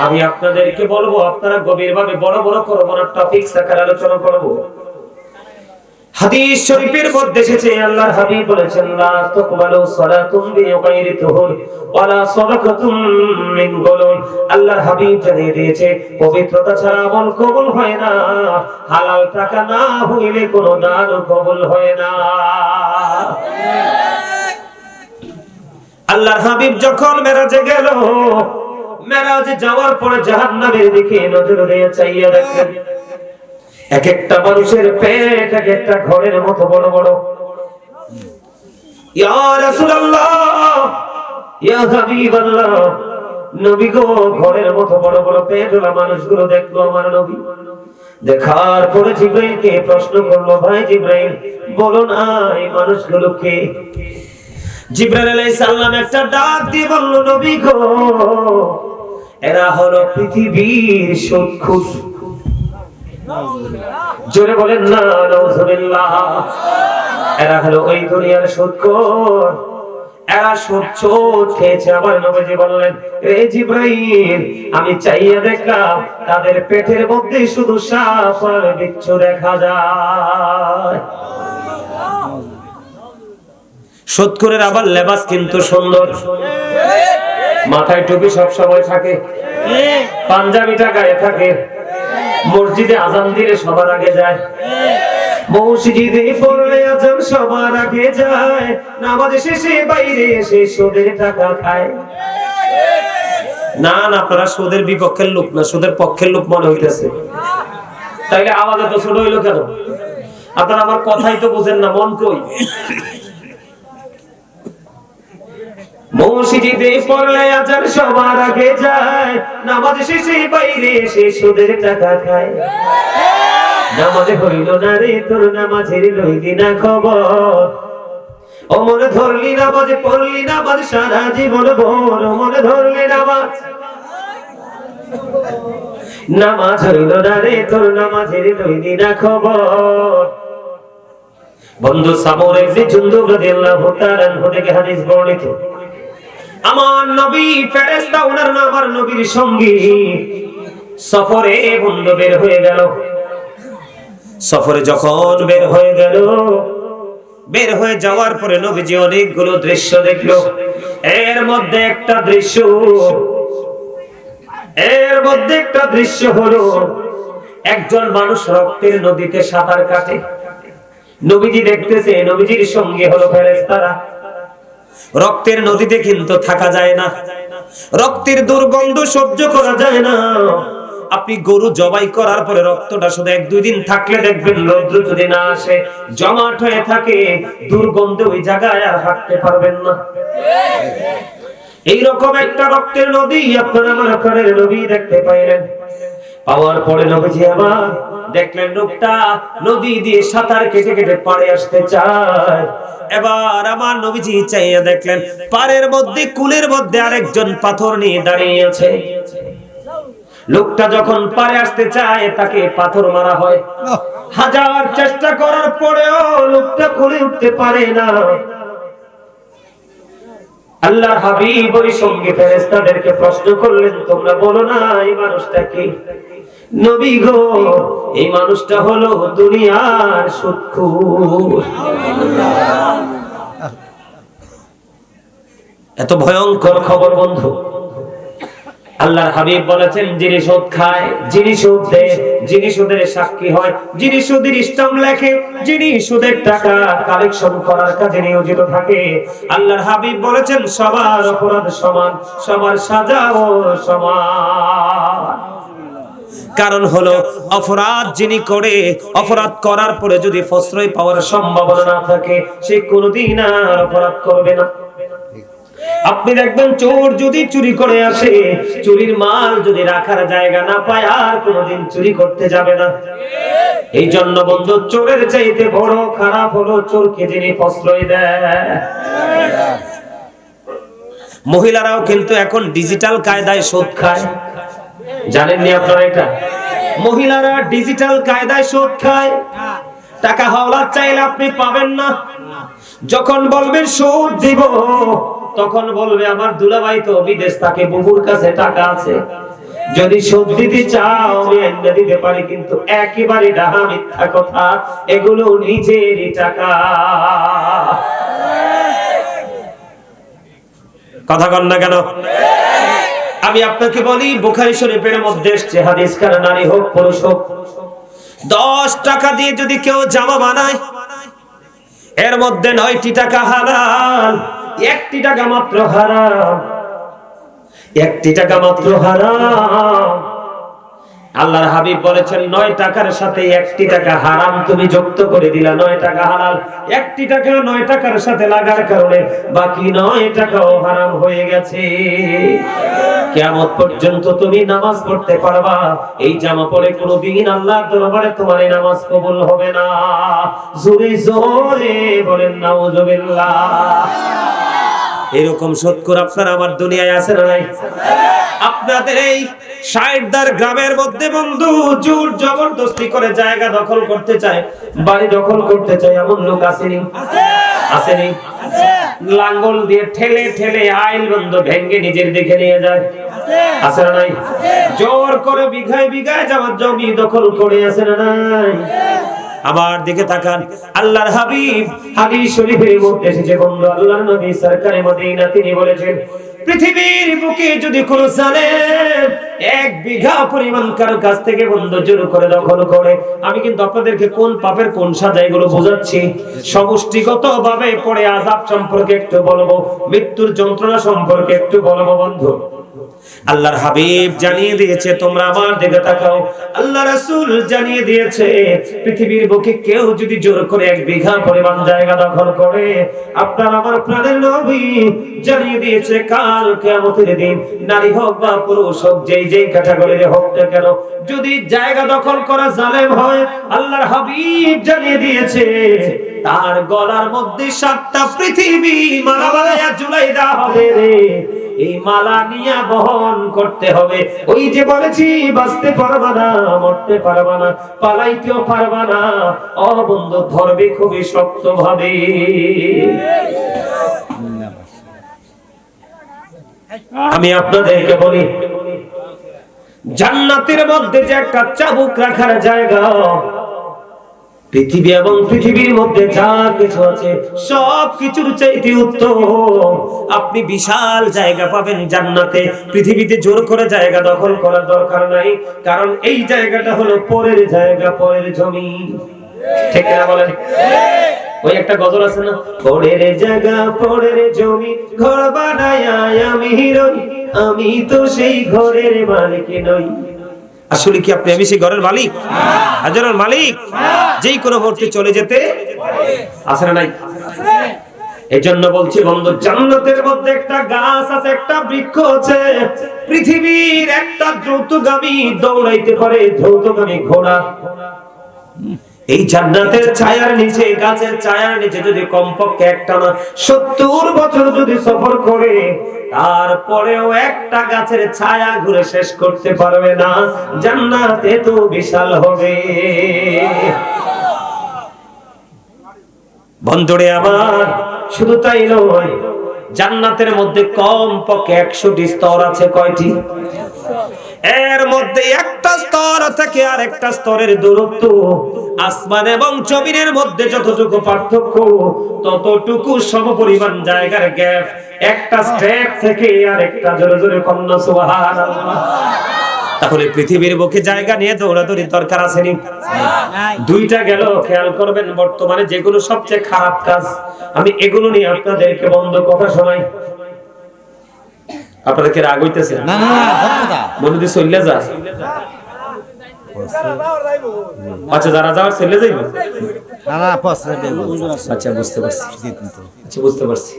আমি আপনাদেরকে বলবো, আপনারা গভীরভাবে বড় বড় করোনার টপিক আকারে আলোচনা করব। হাদিস শরীফের মধ্যে এসেছে, আল্লাহর হাবিব বলেছেন, লা তুকবালু সালাতুম বিগাইরি তুহুর ওয়ালা সাদাকাতুম মিন গুলুল। আল্লাহর হাবিব জানিয়ে দিয়েছে, পবিত্রতা ছাড়া আমল কবুল হয় না, হালাল টাকা না হইলে কোনো দান কবুল হয় না। আল্লাহর হাবিব যখন মেরাজে গেল, মেরাজে যাওয়ার পরে জাহান্নামের দিকে নজর দিয়ে চাইয়া দেখেন, এক একটা মানুষের পেট এক একটা ঘরের মতো বড় বড়। ইয়া রাসূলুল্লাহ, ইয়া হাবিবাল্লাহ, নবী গো, ঘরের মতো বড় বড় পেটওয়ালা মানুষগুলো দেখলো আমার নবী। দেখার পরে জিবরাইলকে প্রশ্ন করলো, ভাই জিবরাইল, বলো না এই মানুষগুলো কে? জিবরাইল আলাইহিস সালাম একটা ডাক দিয়ে বলল, নবী গো, এরা হলো পৃথিবীর সুদখোর। জোরে বলেন না নাউজুবিল্লাহ। এরা হলো ওই দুনিয়ার সুদখোর, এরা সুদ খেয়েছে। আমার নবীজি বললেন, রে জিবরাইল, আমি চাইয়া দেখলাম তাদের পেটের মধ্যে শুধু সাপ আর বিচ্ছু দেখা যায়। সুদখোরের আবার লেবাস কিন্তু সুন্দর, মাথায় টুপি সব সময় থাকে, পাঞ্জাবিটা গায়ে থাকে, মসজিদে আজান দিলে সবার আগে যায়, মসজিদে পড়লে আজান সবার আগে যায়, নামাজ শেষে বাইরে এসে সুদের টাকা খায়। না না, আপনারা সুদের বিপক্ষের লোক না, সুদের পক্ষের লোক মনে হইতেছে। তাইলে আওয়াজ এত ছোট হইলো কেন? আপনারা আমার কথাই তো বুঝেন না, মন কই? মসজিদে পড়লে আজান সবার আগে যায়, নামাজ শেষে বাইরে এসে সুদের টাকা খায়। নামাজে হইল না রে তোর, নামাজের লইলি না খবর, ও মনে ধরলি নামাজে পড়লি নামাজ সারা জীবন ভোর, ও মনে ধরলি নামাজ, নামাজ হইল না রে তোর, নামাজের লইলি না খবর। বন্ধু সামর ইবনে জুনদুব রাদিয়াল্লাহু তাআলা আনহু থেকে হাদিস বর্ণিত, আমার নবী ফেরেশতা ওনার নাম আমার নবীর সঙ্গী সফরে বন্ধু বের হয়ে গেল। সফরে যখন বের হয়ে গেল, বের হয়ে যাওয়ার পরে নবীজি অনেকগুলো দৃশ্য দেখলো। এর মধ্যে একটা দৃশ্য হলো একজন মানুষ রক্তের নদীতে সাঁতার কাটে। নবীজি দেখতেছে, নবীজির সঙ্গে হলো ফেরেশতারা। রক্তের নদীতে কিন্তু থাকা যায় না, রক্তের দুর্গন্ধ সহ্য করা যায় না। আপনি গরু জবাই করার পরে রক্তটা শুধু 1-2 দিন থাকলে দেখবেন, রৌদ্র যদি না আসে জমাট হয়ে থাকে, দুর্গন্ধে ওই জায়গায় আর হাঁটতে পারবেন না। এইরকম একটা রক্তের নদী আপনারা আমার প্রাণের নবী দেখতে পাইলেন। পাওয়ার পরে নবীজি আমার দেখলেন লোকটা নদী দিয়ে সাঁতার কেটে কেটে পাড়ে আসতে চায়। এবার আমার নবীজি চাইয়া দেখলেন পাড়ের মধ্যে, কুলের মধ্যে আরেকজন পাথর নিয়ে দাঁড়িয়ে আছে। লোকটা যখন পাড়ে আসতে চায় তাকে পাথর মারা হয়। হাজার চেষ্টা করার পরেও লোকটা কুলে উঠতে পারে না। আল্লাহর হাবিব ওই সঙ্গে ফেরেশতাদেরকে প্রশ্ন করলেন, তোমরা বলো না এই মানুষটা কি? নবী গো, এই মানুষটা হলো দুনিয়ার সুদখোর। এত ভয়ঙ্কর খবর বন্ধু। আল্লাহর হাবিব বলেছেন, যিনি সুদ খায়, যিনি সুদ দেয়, যিনি সুদের সাক্ষী হয়, যিনি সুদের স্ট্যাম্প লেখে, যিনি সুদের টাকা কালেকশন করার কাজে নিয়োজিত থাকে, আল্লাহর হাবিব বলেছেন সবার অপরাধ সমান, সবার সাজাও সমান। কারণ হলো অপরাধ যিনি করে, অপরাধ করার পরে যদি প্রশ্রয় পাওয়ার সম্ভাবনা না থাকে, সে কোনোদিন আর অপরাধ করবে না। আপনি দেখবেন চোর যদি চুরি করে আসে, চুরির মাল যদি রাখার জায়গা না পায় আর কোনোদিন চুরি করতে যাবে না। এই জন্য বন্ধু, চোরের চাইতে বড় খারাপ হলো চোরকে যিনি প্রশ্রয় দেয়। মহিলারাও কিন্তু এখন ডিজিটাল কায়দায় সুদ খায়, জানেননি আপনারা এটা? মহিলারা ডিজিটাল কায়দায় সুদ খায়। টাকা হাওলাত চাইলে আপনি পাবেন না। যখন বলবেন সুদ দিব, তখন বলবে আমার দুলাভাই তো বিদেশ থাকে, বুবুর কাছে টাকা আছে, যদি সুদ দিতে চাও আমি এনে দিতে পারি, কিন্তু একেবারে ডাহা মিথ্যা কথা, এগুলো নিজেরই টাকা। কথা কন না কেন? আমি আপনাকে বলি, বুখারী শরীফের মধ্যে এসেছে হাদিস, কার নারী হোক পুরুষ হোক, 10 টাকা দিয়ে যদি কেউ জামা বানায়, এর মধ্যে 9টি টাকা হালাল, 1টি টাকা মাত্র হারাম, 1টি টাকা মাত্র হারাম। আল্লাহর হাবিব বলেছেন 9 টাকার সাথে 1টি টাকা হারাম তুমি যুক্ত করে দিলা, 9 টাকা হালাল, 1টি টাকা 9 টাকার সাথে লাগার কারণে বাকি 9 টাকাও হারাম হয়ে গেছে। কিয়ামত পর্যন্ত তুমি নামাজ পড়তে পারবা, এই জামা পরে কোনোদিন আল্লাহর দরবারে তোমার এই নামাজ কবুল হবে না। জোরে জোরে বলেন নাউজুবিল্লাহ। এরকম সৎকর আপনার আমার দুনিয়ায় আছে না নাই? আপনাদের এই 60 গ্রামের মধ্যে বন্ধু জোর জবরদস্তি করে জায়গা দখল করতে চায়, বাড়ি দখল করতে চায়, এমন লোক আসেনি? আসেনি? লাঙ্গল দিয়ে ঠেলে ঠেলে আইল বন্ধ ভেঙ্গে নিজের দিকে নিয়ে যায়, আছে না নাই? জোর করে বিঘায় বিঘায় যাওয়ার জমি দখল করে, আছে না নাই? আমার দিকে তাকান, আল্লাহর হাবিব হাদিস শরীফের মধ্যে এসেছে বন্ধু, আল্লাহর নবী সরকারে মদিনা তিনি বলেছেন, পৃথিবীর বুকে যদি কোনো জালেম 1 বিঘা পরিমাণ কারো কাছ থেকে বন্ধু জোর করে দখল করে, আমি কিন্তু আপনাদেরকে কোন পাপের কোন সাজা এগুলো বোঝাচ্ছি, সমষ্টিগতভাবে পড়ে আযাব সম্পর্কে একটু বলবো, মৃত্যুর যন্ত্রণা সম্পর্কে একটু বলবো বন্ধু। আল্লাহর হাবিব জানিয়ে দিয়েছে, তোমরা আমার দিকে তাকাও, আল্লাহ রাসূল জানিয়ে দিয়েছে, পৃথিবীর বুকে কেউ যদি জোর করে 1 বিঘা পরিমাণ জায়গা দখল করে, আপনার আমার প্রাণের নবী জানিয়ে দিয়েছে, কাল কিয়ামতের দিন নারী হোক বা পুরুষ হোক, যেই যেই ক্যাটাগরির হোক না কেন, যদি জায়গা দখল করা জালেম হয়, আল্লাহর হাবিব জানিয়ে দিয়েছে তার গলার মধ্যে 7টা পৃথিবী মালা বানায়া ঝুলাই দেওয়া হবে রে। এই মালা নিয়ে বহন করতে হবে। ওই যে বলেছি, বাঁচতে পারবা না, মরতে পারবা না, পালাইতেও পারবা না, ও বন্ধু ধরবে খুবই শক্ত ভাবে। আমি আপনাদেরকে বলি, জান্নাতের মধ্যে যে একটা চাবুক রাখার জায়গা, পৃথিবী এবং পৃথিবীর মধ্যে যা কিছু আছে সব কিছুর চাইতে উত্তম আপনি বিশাল জায়গা পাবেন জান্নাতে। পৃথিবীতে জোর করে জায়গা দখল করার দরকার নাই, কারণ এই জায়গাটা হলো পরের জায়গা, পরের জমি, ঠিক না বলেন? ওই একটা গজল আছে না, পড়ের জায়গা পড়ের জমি ঘর বানায় আমি রই, আমি তো সেই ঘরের মালিক নই। আসলে কি আপনি আমি সেই ঘরের মালিক? হাজারের মালিক যেই কোনো মুহূর্তে চলে যেতে আছে না নাই? এই জন্য বলছি বন্ধু, জান্নাতের মধ্যে একটা গাছ আছে, একটা বৃক্ষ আছে। পৃথিবীর একটা দ্রুতগামী দৌড়াইতে পারে দ্রুতগামী ঘোড়া। এই জান্নাতের ছায়ার নিচে, গাছের ছায়ার নিচে যদি কমপক্ষে একটানা 70 বছর যদি সফর করে, তারপরেও একটা গাছের ছায়া ঘুরে শেষ করতে পারবে না। জান্নাত এত বিশাল হবে। বন্ধুরে আমার, শুধু তাই নয়, জান্নাতের মধ্যে কমপক্ষে 100টি স্তর আছে। কয়টি? এর মধ্যে একটা স্তর থেকে আর একটা স্তরের দূরত্ব আসমান এবং জমিনের মধ্যে যতটুকু পার্থক্য, ততটুকু সমপরিমাণ জায়গার গ্যাপ। একটা স্টেপ থেকে আর একটা, জোরে জোরে কন্যা সুবহানাল্লাহ। তাহলে পৃথিবীর বুকে জায়গা নিয়ে দৌড়াদৌড়ির দরকার আছে নি? দুইটা গেল। খেয়াল করবেন, বর্তমানে যেগুলো সবচেয়ে খারাপ কাজ, আমি এগুলো নিয়ে আপনাদেরকে বন্ধ কথা শোনাই। আপনাদেরকে রাগ হইতেছে? না না না, বন্ধু দি চলে যা। আচ্ছা, যারা যাওয়ার চলে যাইবে। না না, আচ্ছা বুঝতে পারছি, আচ্ছা বুঝতে পারছি।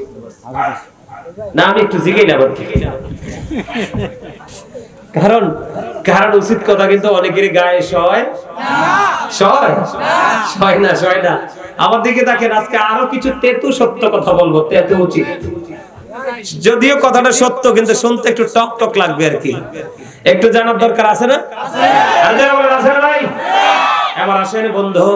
না আমি একটু জিগাইলাম আর কি, কারণ কারণ উচিত কথা কিন্তু অনেকেরই গায়ে সয় না। আমার দিকে দেখেন, আজকে আরো কিছু তেতু সত্য কথা বলবো, তেতু উচিত। যদিও কথাটা সত্য, কিন্তু শুনতে একটু টক টক লাগবে আর কি, একটু জানার দরকার আছে না? আছে। এবার আসেন বন্ধু,